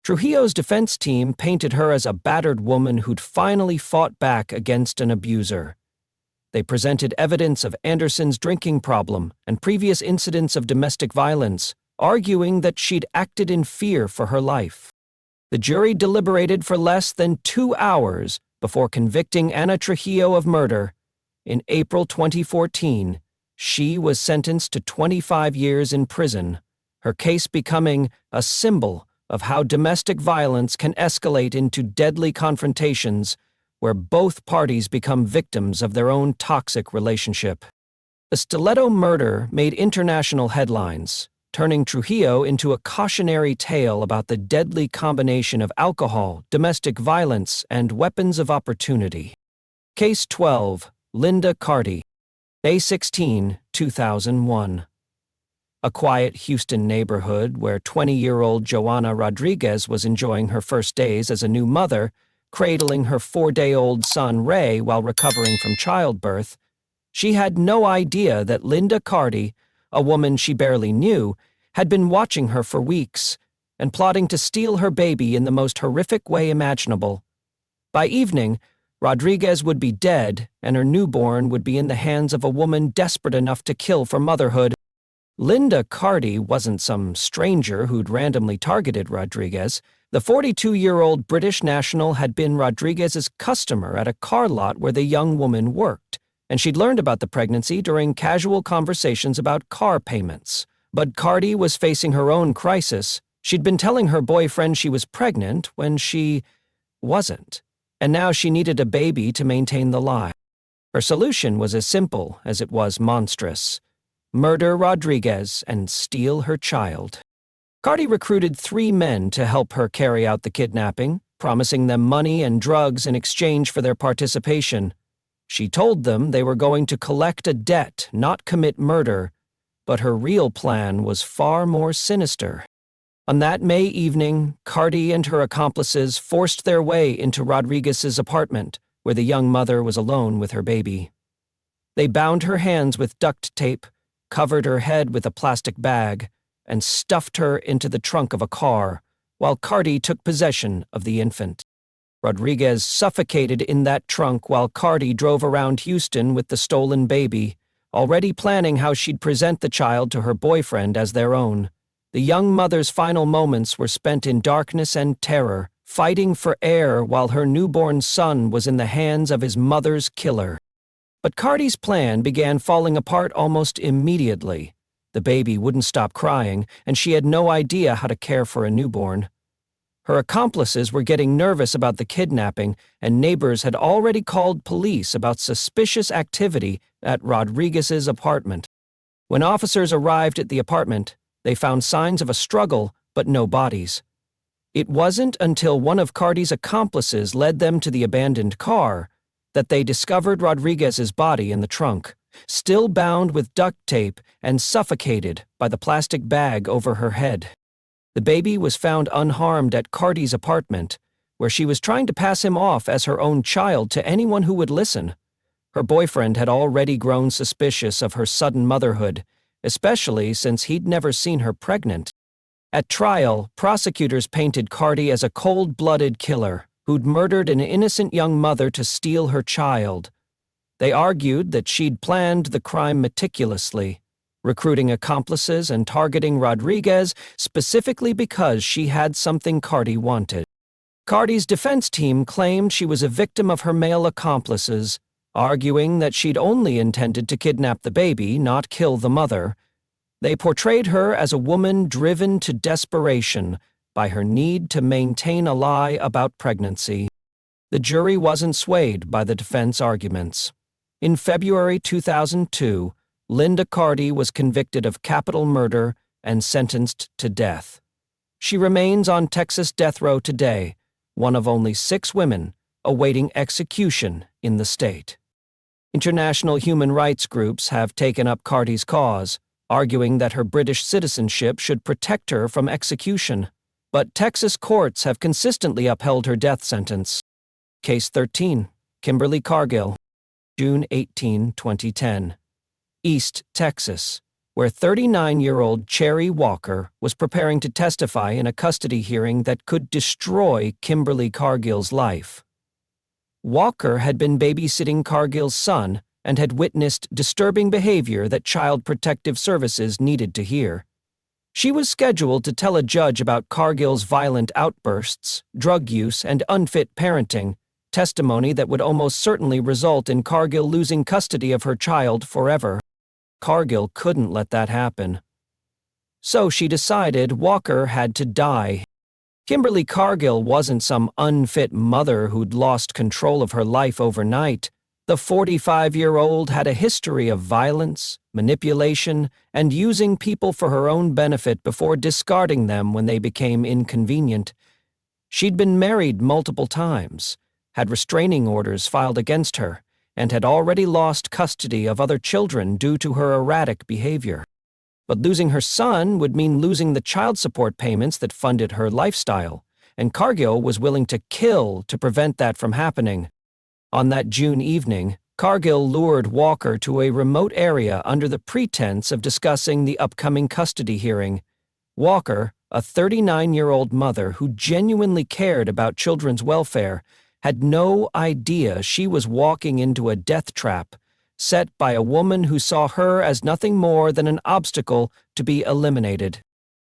Trujillo's defense team painted her as a battered woman who'd finally fought back against an abuser. They presented evidence of Anderson's drinking problem and previous incidents of domestic violence, arguing that she'd acted in fear for her life. The jury deliberated for less than 2 hours before convicting Ana Trujillo of murder, in April 2014, she was sentenced to 25 years in prison, her case becoming a symbol of how domestic violence can escalate into deadly confrontations where both parties become victims of their own toxic relationship. The stiletto murder made international headlines, turning Trujillo into a cautionary tale about the deadly combination of alcohol, domestic violence, and weapons of opportunity. Case 12, Linda Carty, May 16, 2001. A quiet Houston neighborhood where 20-year-old Joanna Rodriguez was enjoying her first days as a new mother, cradling her 4-day-old son Ray while recovering from childbirth, she had no idea that Linda Carty, a woman she barely knew, had been watching her for weeks and plotting to steal her baby in the most horrific way imaginable. By evening, Rodriguez would be dead and her newborn would be in the hands of a woman desperate enough to kill for motherhood. Linda Carty wasn't some stranger who'd randomly targeted Rodriguez. The 42-year-old British national had been Rodriguez's customer at a car lot where the young woman worked, and she'd learned about the pregnancy during casual conversations about car payments. But Carty was facing her own crisis. She'd been telling her boyfriend she was pregnant when she wasn't, and now she needed a baby to maintain the lie. Her solution was as simple as it was monstrous: murder Rodriguez and steal her child. Carty recruited 3 men to help her carry out the kidnapping, promising them money and drugs in exchange for their participation. She told them they were going to collect a debt, not commit murder, but her real plan was far more sinister. On that May evening, Carty and her accomplices forced their way into Rodriguez's apartment, where the young mother was alone with her baby. They bound her hands with duct tape, covered her head with a plastic bag, and stuffed her into the trunk of a car, while Carty took possession of the infant. Rodriguez suffocated in that trunk while Carty drove around Houston with the stolen baby, already planning how she'd present the child to her boyfriend as their own. The young mother's final moments were spent in darkness and terror, fighting for air while her newborn son was in the hands of his mother's killer. But Carty's plan began falling apart almost immediately. The baby wouldn't stop crying, and she had no idea how to care for a newborn. Her accomplices were getting nervous about the kidnapping, and neighbors had already called police about suspicious activity at Rodriguez's apartment. When officers arrived at the apartment, they found signs of a struggle, but no bodies. It wasn't until one of Carty's accomplices led them to the abandoned car that they discovered Rodriguez's body in the trunk, still bound with duct tape and suffocated by the plastic bag over her head. The baby was found unharmed at Carty's apartment, where she was trying to pass him off as her own child to anyone who would listen. Her boyfriend had already grown suspicious of her sudden motherhood, especially since he'd never seen her pregnant. At trial, prosecutors painted Carty as a cold-blooded killer who'd murdered an innocent young mother to steal her child. They argued that she'd planned the crime meticulously, recruiting accomplices and targeting Rodriguez specifically because she had something Carty wanted. Carty's defense team claimed she was a victim of her male accomplices, arguing that she'd only intended to kidnap the baby, not kill the mother. They portrayed her as a woman driven to desperation by her need to maintain a lie about pregnancy. The jury wasn't swayed by the defense arguments. In February 2002, Linda Carty was convicted of capital murder and sentenced to death. She remains on Texas death row today, one of only 6 women awaiting execution in the state. International human rights groups have taken up Carty's cause, arguing that her British citizenship should protect her from execution. But Texas courts have consistently upheld her death sentence. Case 13, Kimberly Cargill, June 18, 2010. East Texas, where 39-year-old Cherry Walker was preparing to testify in a custody hearing that could destroy Kimberly Cargill's life. Walker had been babysitting Cargill's son and had witnessed disturbing behavior that Child Protective Services needed to hear. She was scheduled to tell a judge about Cargill's violent outbursts, drug use, and unfit parenting, testimony that would almost certainly result in Cargill losing custody of her child forever. Cargill couldn't let that happen. So she decided Walker had to die. Kimberly Cargill wasn't some unfit mother who'd lost control of her life overnight. The 45-year-old had a history of violence, manipulation, and using people for her own benefit before discarding them when they became inconvenient. She'd been married multiple times, had restraining orders filed against her, and had already lost custody of other children due to her erratic behavior. But losing her son would mean losing the child support payments that funded her lifestyle, and Cargill was willing to kill to prevent that from happening. On that June evening, Cargill lured Walker to a remote area under the pretense of discussing the upcoming custody hearing. Walker, a 39-year-old mother who genuinely cared about children's welfare, had no idea she was walking into a death trap set by a woman who saw her as nothing more than an obstacle to be eliminated.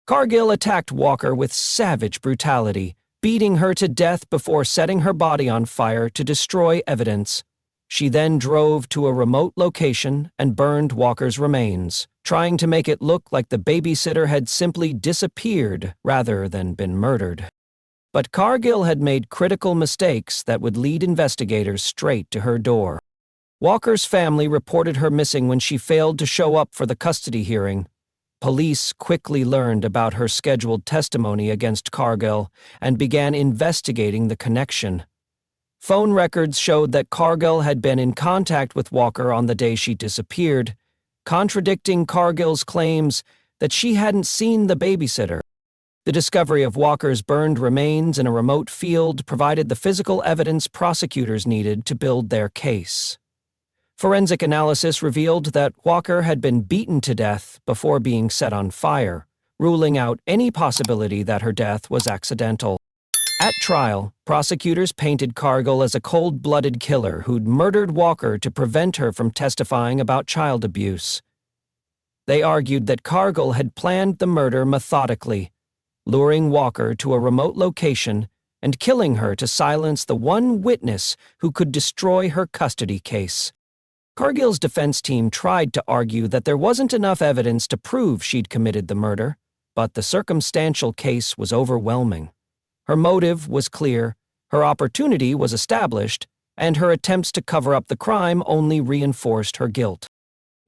Cargill attacked Walker with savage brutality, beating her to death before setting her body on fire to destroy evidence. She then drove to a remote location and burned Walker's remains, trying to make it look like the babysitter had simply disappeared rather than been murdered. But Cargill had made critical mistakes that would lead investigators straight to her door. Walker's family reported her missing when she failed to show up for the custody hearing. Police quickly learned about her scheduled testimony against Cargill and began investigating the connection. Phone records showed that Cargill had been in contact with Walker on the day she disappeared, contradicting Cargill's claims that she hadn't seen the babysitter. The discovery of Walker's burned remains in a remote field provided the physical evidence prosecutors needed to build their case. Forensic analysis revealed that Walker had been beaten to death before being set on fire, ruling out any possibility that her death was accidental. At trial, prosecutors painted Cargill as a cold-blooded killer who'd murdered Walker to prevent her from testifying about child abuse. They argued that Cargill had planned the murder methodically, luring Walker to a remote location and killing her to silence the one witness who could destroy her custody case. Cargill's defense team tried to argue that there wasn't enough evidence to prove she'd committed the murder, but the circumstantial case was overwhelming. Her motive was clear, her opportunity was established, and her attempts to cover up the crime only reinforced her guilt.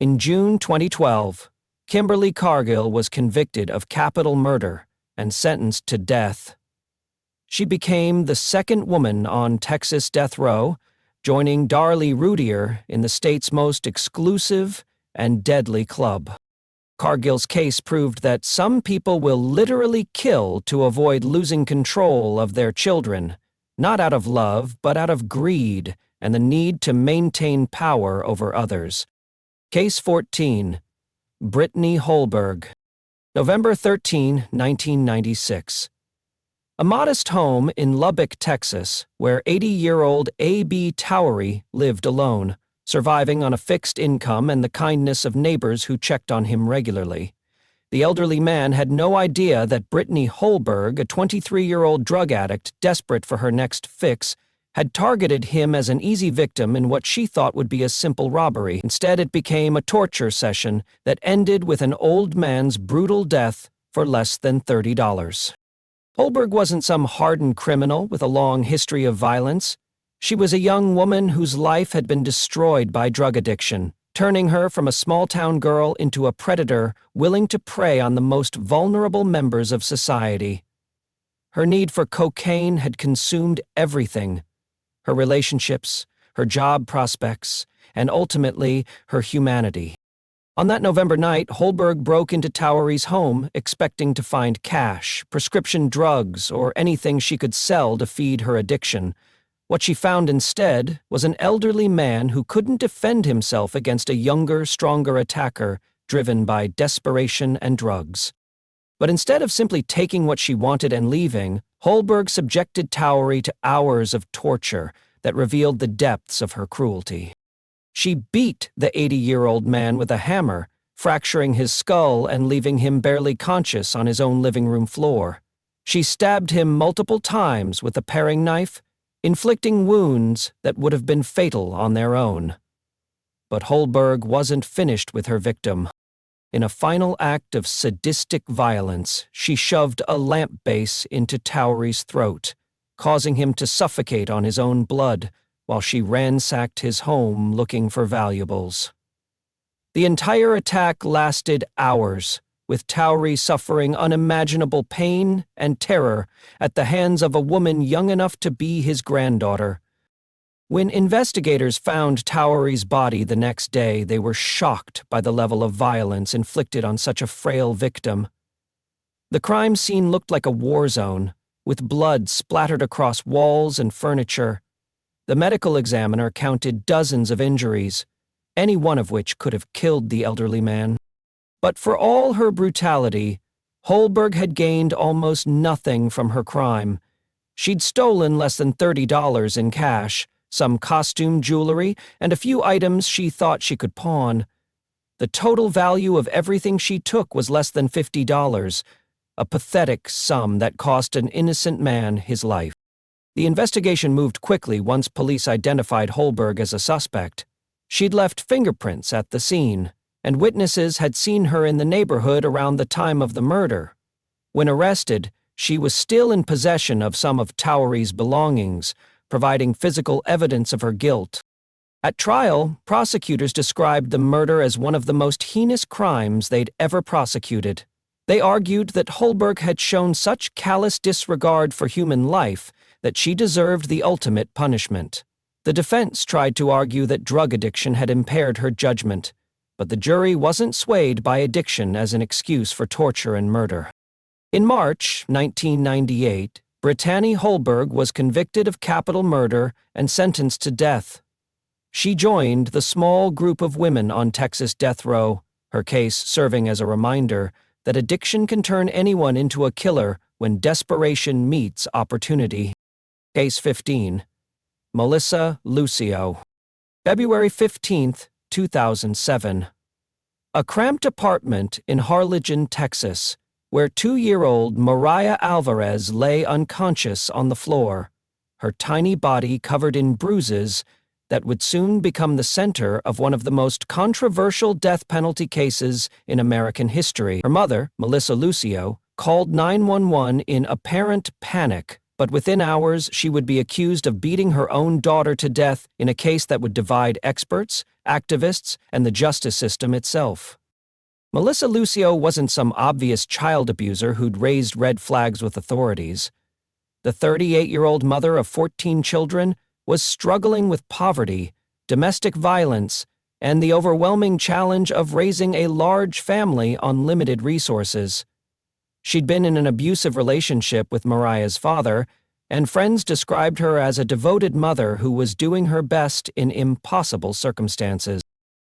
In June 2012, Kimberly Cargill was convicted of capital murder and sentenced to death. She became the second woman on Texas death row, joining Darlie Routier in the state's most exclusive and deadly club. Cargill's case proved that some people will literally kill to avoid losing control of their children, not out of love, but out of greed and the need to maintain power over others. Case 14. Brittany Holberg. November 13, 1996. A modest home in Lubbock, Texas, where 80-year-old A.B. Towery lived alone, surviving on a fixed income and the kindness of neighbors who checked on him regularly. The elderly man had no idea that Brittany Holberg, a 23-year-old drug addict desperate for her next fix, had targeted him as an easy victim in what she thought would be a simple robbery. Instead, it became a torture session that ended with an old man's brutal death for less than $30. Holberg wasn't some hardened criminal with a long history of violence. She was a young woman whose life had been destroyed by drug addiction, turning her from a small-town girl into a predator willing to prey on the most vulnerable members of society. Her need for cocaine had consumed everything: her relationships, her job prospects, and ultimately, her humanity. On that November night, Holberg broke into Towery's home, expecting to find cash, prescription drugs, or anything she could sell to feed her addiction. What she found instead was an elderly man who couldn't defend himself against a younger, stronger attacker driven by desperation and drugs. But instead of simply taking what she wanted and leaving, Holberg subjected Towery to hours of torture that revealed the depths of her cruelty. She beat the 80-year-old man with a hammer, fracturing his skull and leaving him barely conscious on his own living room floor. She stabbed him multiple times with a paring knife, inflicting wounds that would have been fatal on their own. But Holberg wasn't finished with her victim. In a final act of sadistic violence, she shoved a lamp base into Towery's throat, causing him to suffocate on his own blood while she ransacked his home looking for valuables. The entire attack lasted hours, with Towery suffering unimaginable pain and terror at the hands of a woman young enough to be his granddaughter. When investigators found Towery's body the next day, they were shocked by the level of violence inflicted on such a frail victim. The crime scene looked like a war zone, with blood splattered across walls and furniture. The medical examiner counted dozens of injuries, any one of which could have killed the elderly man. But for all her brutality, Holberg had gained almost nothing from her crime. She'd stolen less than $30 in cash, some costume jewelry, and a few items she thought she could pawn. The total value of everything she took was less than $50, a pathetic sum that cost an innocent man his life. The investigation moved quickly once police identified Holberg as a suspect. She'd left fingerprints at the scene, and witnesses had seen her in the neighborhood around the time of the murder. When arrested, she was still in possession of some of Towery's belongings, providing physical evidence of her guilt. At trial, prosecutors described the murder as one of the most heinous crimes they'd ever prosecuted. They argued that Holberg had shown such callous disregard for human life that she deserved the ultimate punishment. The defense tried to argue that drug addiction had impaired her judgment, but the jury wasn't swayed by addiction as an excuse for torture and murder. In March 1998, Brittany Holberg was convicted of capital murder and sentenced to death. She joined the small group of women on Texas death row, her case serving as a reminder that addiction can turn anyone into a killer when desperation meets opportunity. Case 15. Melissa Lucio. February 15, 2007. A cramped apartment in Harlingen, Texas, where 2-year-old Mariah Alvarez lay unconscious on the floor, her tiny body covered in bruises that would soon become the center of one of the most controversial death penalty cases in American history. Her mother, Melissa Lucio, called 911 in apparent panic, but within hours she would be accused of beating her own daughter to death in a case that would divide experts, activists, and the justice system itself. Melissa Lucio wasn't some obvious child abuser who'd raised red flags with authorities. The 38-year-old mother of 14 children was struggling with poverty, domestic violence, and the overwhelming challenge of raising a large family on limited resources. She'd been in an abusive relationship with Mariah's father, and friends described her as a devoted mother who was doing her best in impossible circumstances.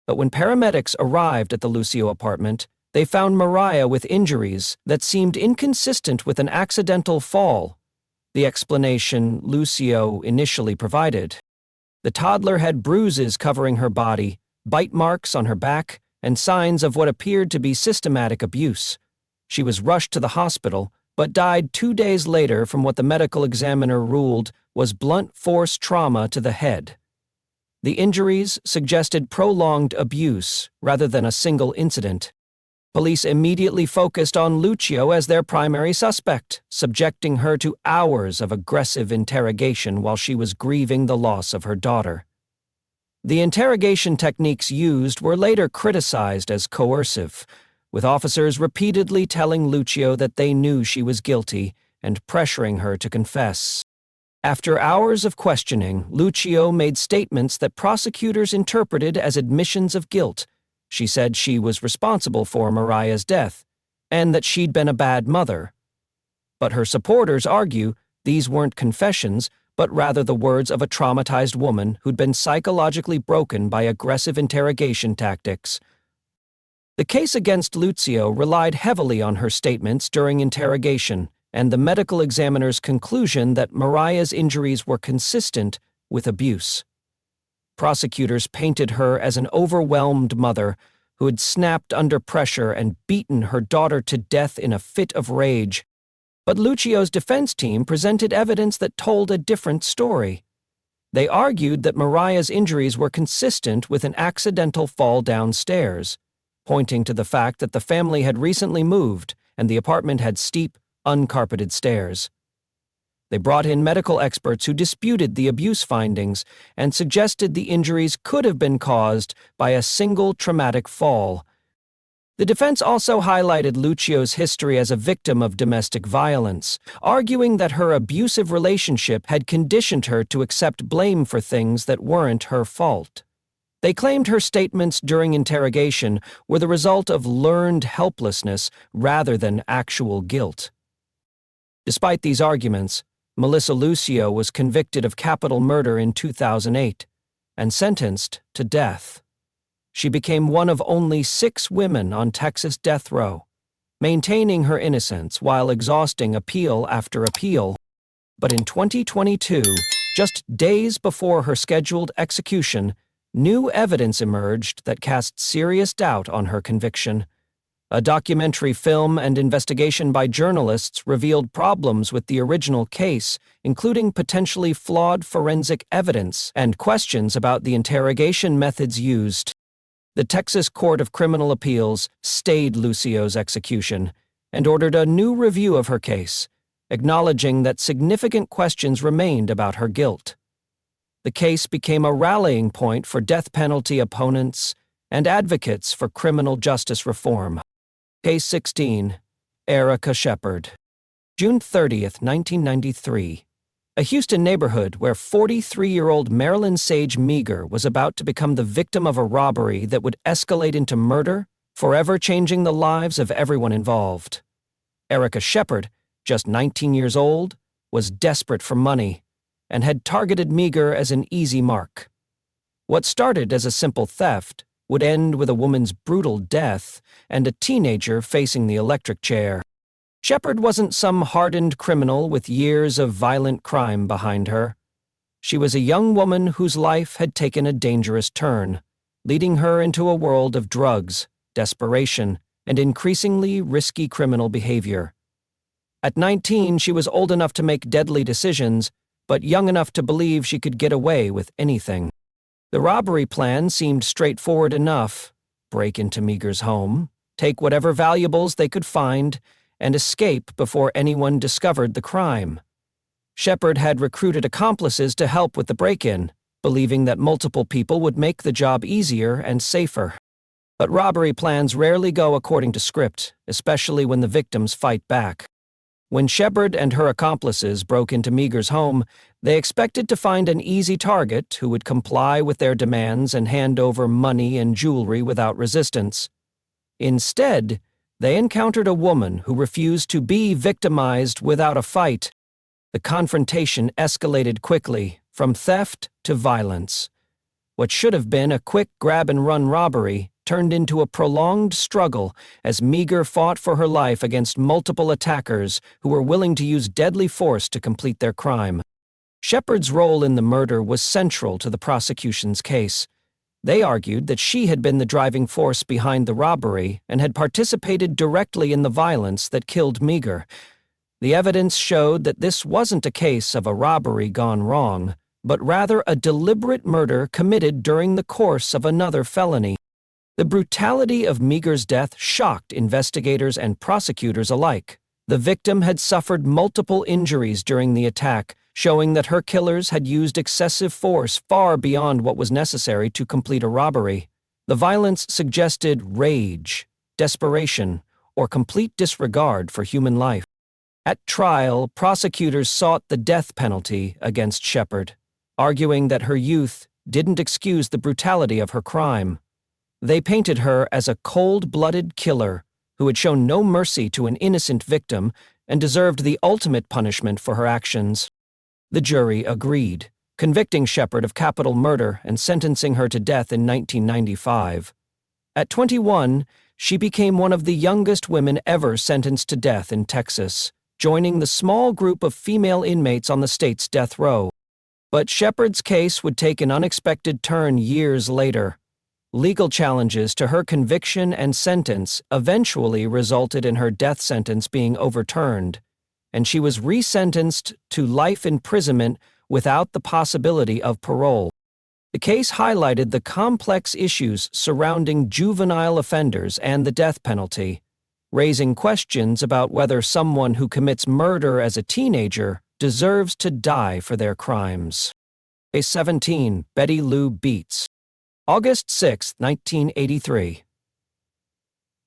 But when paramedics arrived at the Lucio apartment, they found Mariah with injuries that seemed inconsistent with an accidental fall, the explanation Lucio initially provided. The toddler had bruises covering her body, bite marks on her back, and signs of what appeared to be systematic abuse. She was rushed to the hospital, but died 2 days later from what the medical examiner ruled was blunt force trauma to the head. The injuries suggested prolonged abuse rather than a single incident. Police immediately focused on Lucio as their primary suspect, subjecting her to hours of aggressive interrogation while she was grieving the loss of her daughter. The interrogation techniques used were later criticized as coercive, with officers repeatedly telling Lucio that they knew she was guilty and pressuring her to confess. After hours of questioning, Lucio made statements that prosecutors interpreted as admissions of guilt. She said she was responsible for Mariah's death, and that she'd been a bad mother. But her supporters argue these weren't confessions, but rather the words of a traumatized woman who'd been psychologically broken by aggressive interrogation tactics. The case against Lucio relied heavily on her statements during interrogation, and the medical examiner's conclusion that Mariah's injuries were consistent with abuse. Prosecutors painted her as an overwhelmed mother who had snapped under pressure and beaten her daughter to death in a fit of rage. But Lucio's defense team presented evidence that told a different story. They argued that Mariah's injuries were consistent with an accidental fall downstairs, pointing to the fact that the family had recently moved and the apartment had steep, uncarpeted stairs. They brought in medical experts who disputed the abuse findings and suggested the injuries could have been caused by a single traumatic fall. The defense also highlighted Lucio's history as a victim of domestic violence, arguing that her abusive relationship had conditioned her to accept blame for things that weren't her fault. They claimed her statements during interrogation were the result of learned helplessness rather than actual guilt. Despite these arguments, Melissa Lucio was convicted of capital murder in 2008 and sentenced to death. She became one of only 6 women on Texas death row, maintaining her innocence while exhausting appeal after appeal. But in 2022, just days before her scheduled execution, new evidence emerged that cast serious doubt on her conviction. A documentary film and investigation by journalists revealed problems with the original case, including potentially flawed forensic evidence and questions about the interrogation methods used. The Texas Court of Criminal Appeals stayed Lucio's execution and ordered a new review of her case, acknowledging that significant questions remained about her guilt. The case became a rallying point for death penalty opponents and advocates for criminal justice reform. Case 16, Erica Shepherd. June 30, 1993. A Houston neighborhood where 43-year-old Marilyn Sage Meager was about to become the victim of a robbery that would escalate into murder, forever changing the lives of everyone involved. Erica Shepherd, just 19 years old, was desperate for money and had targeted Meager as an easy mark. What started as a simple theft would end with a woman's brutal death and a teenager facing the electric chair. Shepherd wasn't some hardened criminal with years of violent crime behind her. She was a young woman whose life had taken a dangerous turn, leading her into a world of drugs, desperation, and increasingly risky criminal behavior. At 19, she was old enough to make deadly decisions, but young enough to believe she could get away with anything. The robbery plan seemed straightforward enough: break into Meager's home, take whatever valuables they could find, and escape before anyone discovered the crime. Shepherd had recruited accomplices to help with the break-in, believing that multiple people would make the job easier and safer. But robbery plans rarely go according to script, especially when the victims fight back. When Shepherd and her accomplices broke into Meager's home, they expected to find an easy target who would comply with their demands and hand over money and jewelry without resistance. Instead, they encountered a woman who refused to be victimized without a fight. The confrontation escalated quickly, from theft to violence. What should have been a quick grab-and-run robbery turned into a prolonged struggle as Meager fought for her life against multiple attackers who were willing to use deadly force to complete their crime. Shepherd's role in the murder was central to the prosecution's case. They argued that she had been the driving force behind the robbery and had participated directly in the violence that killed Meager. The evidence showed that this wasn't a case of a robbery gone wrong, but rather a deliberate murder committed during the course of another felony. The brutality of Meager's death shocked investigators and prosecutors alike. The victim had suffered multiple injuries during the attack, showing that her killers had used excessive force far beyond what was necessary to complete a robbery. The violence suggested rage, desperation, or complete disregard for human life. At trial, prosecutors sought the death penalty against Shepherd, arguing that her youth didn't excuse the brutality of her crime. They painted her as a cold-blooded killer who had shown no mercy to an innocent victim and deserved the ultimate punishment for her actions. The jury agreed, convicting Shepherd of capital murder and sentencing her to death in 1995. At 21, she became one of the youngest women ever sentenced to death in Texas, joining the small group of female inmates on the state's death row. But Shepherd's case would take an unexpected turn years later. Legal challenges to her conviction and sentence eventually resulted in her death sentence being overturned, and she was resentenced to life imprisonment without the possibility of parole. The case highlighted the complex issues surrounding juvenile offenders and the death penalty, raising questions about whether someone who commits murder as a teenager deserves to die for their crimes. Case 17, Betty Lou Beets. August 6, 1983.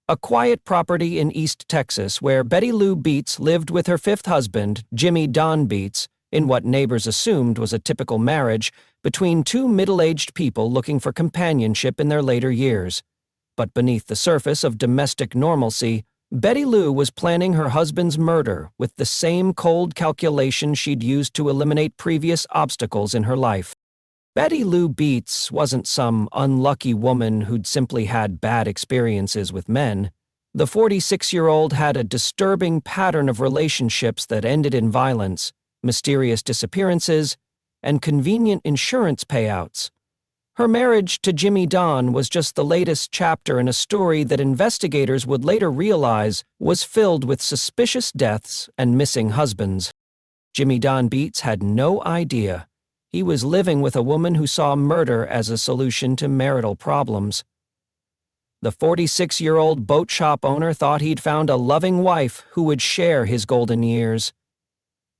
A quiet property in East Texas where Betty Lou Beets lived with her fifth husband, Jimmy Don Beets, in what neighbors assumed was a typical marriage between two middle-aged people looking for companionship in their later years. But beneath the surface of domestic normalcy, Betty Lou was planning her husband's murder with the same cold calculation she'd used to eliminate previous obstacles in her life. Betty Lou Beets wasn't some unlucky woman who'd simply had bad experiences with men. The 46-year-old had a disturbing pattern of relationships that ended in violence, mysterious disappearances, and convenient insurance payouts. Her marriage to Jimmy Don was just the latest chapter in a story that investigators would later realize was filled with suspicious deaths and missing husbands. Jimmy Don Beets had no idea. He was living with a woman who saw murder as a solution to marital problems. The 46-year-old boat shop owner thought he'd found a loving wife who would share his golden years.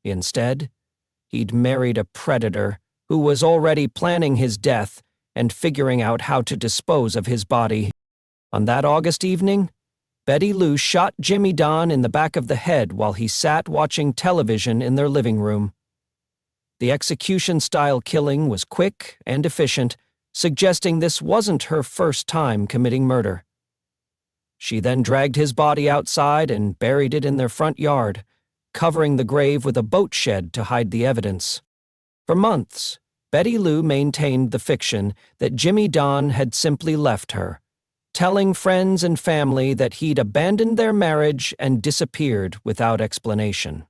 Instead, he'd married a predator who was already planning his death and figuring out how to dispose of his body. On that August evening, Betty Lou shot Jimmy Don in the back of the head while he sat watching television in their living room. The execution-style killing was quick and efficient, suggesting this wasn't her first time committing murder. She then dragged his body outside and buried it in their front yard, covering the grave with a boat shed to hide the evidence. For months, Betty Lou maintained the fiction that Jimmy Don had simply left her, telling friends and family that he'd abandoned their marriage and disappeared without explanation.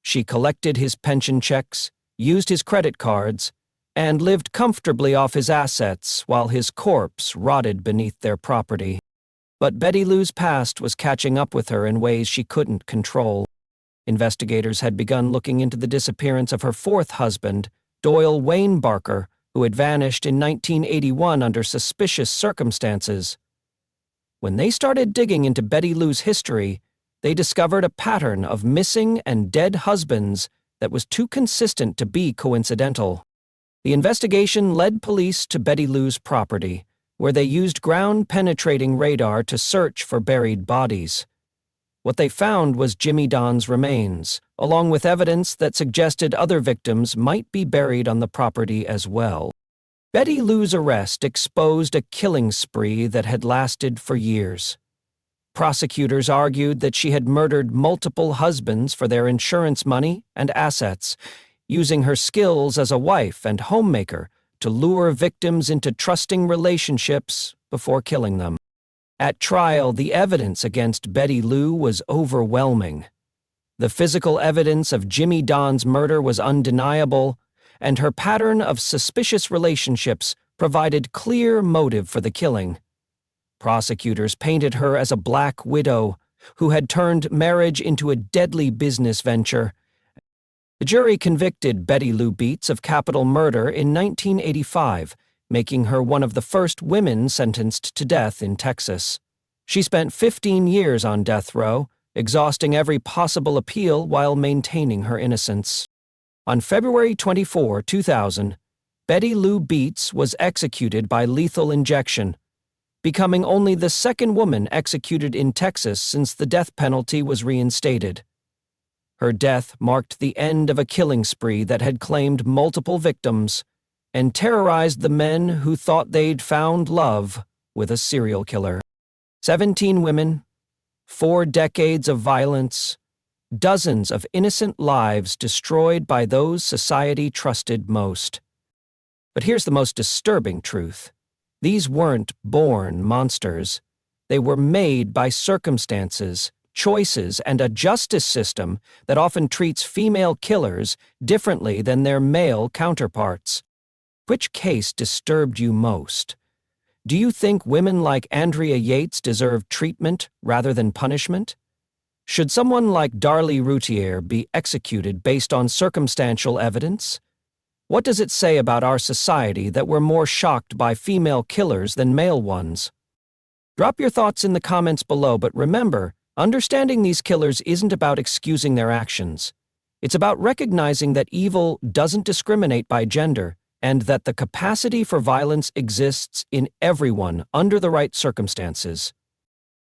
She collected his pension checks, used his credit cards, and lived comfortably off his assets while his corpse rotted beneath their property. But Betty Lou's past was catching up with her in ways she couldn't control. Investigators had begun looking into the disappearance of her fourth husband, Doyle Wayne Barker, who had vanished in 1981 under suspicious circumstances. When they started digging into Betty Lou's history, they discovered a pattern of missing and dead husbands that was too consistent to be coincidental. The investigation led police to Betty Lou's property, where they used ground-penetrating radar to search for buried bodies. What they found was Jimmy Don's remains, along with evidence that suggested other victims might be buried on the property as well. Betty Lou's arrest exposed a killing spree that had lasted for years. Prosecutors argued that she had murdered multiple husbands for their insurance money and assets, using her skills as a wife and homemaker to lure victims into trusting relationships before killing them. At trial, the evidence against Betty Lou was overwhelming. The physical evidence of Jimmy Don's murder was undeniable, and her pattern of suspicious relationships provided clear motive for the killing. Prosecutors painted her as a black widow who had turned marriage into a deadly business venture. The jury convicted Betty Lou Beets of capital murder in 1985, making her one of the first women sentenced to death in Texas. She spent 15 years on death row, exhausting every possible appeal while maintaining her innocence. On February 24, 2000, Betty Lou Beets was executed by lethal injection, becoming only the second woman executed in Texas since the death penalty was reinstated. Her death marked the end of a killing spree that had claimed multiple victims and terrorized the men who thought they'd found love with a serial killer. 17 women, 4 decades of violence, dozens of innocent lives destroyed by those society trusted most. But here's the most disturbing truth. These weren't born monsters. They were made by circumstances, choices, and a justice system that often treats female killers differently than their male counterparts. Which case disturbed you most? Do you think women like Andrea Yates deserve treatment rather than punishment? Should someone like Darlie Routier be executed based on circumstantial evidence? What does it say about our society that we're more shocked by female killers than male ones? Drop your thoughts in the comments below, but remember, understanding these killers isn't about excusing their actions. It's about recognizing that evil doesn't discriminate by gender, and that the capacity for violence exists in everyone under the right circumstances.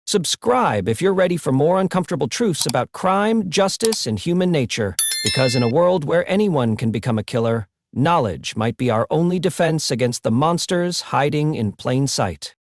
Subscribe if you're ready for more uncomfortable truths about crime, justice, and human nature, because in a world where anyone can become a killer, knowledge might be our only defense against the monsters hiding in plain sight.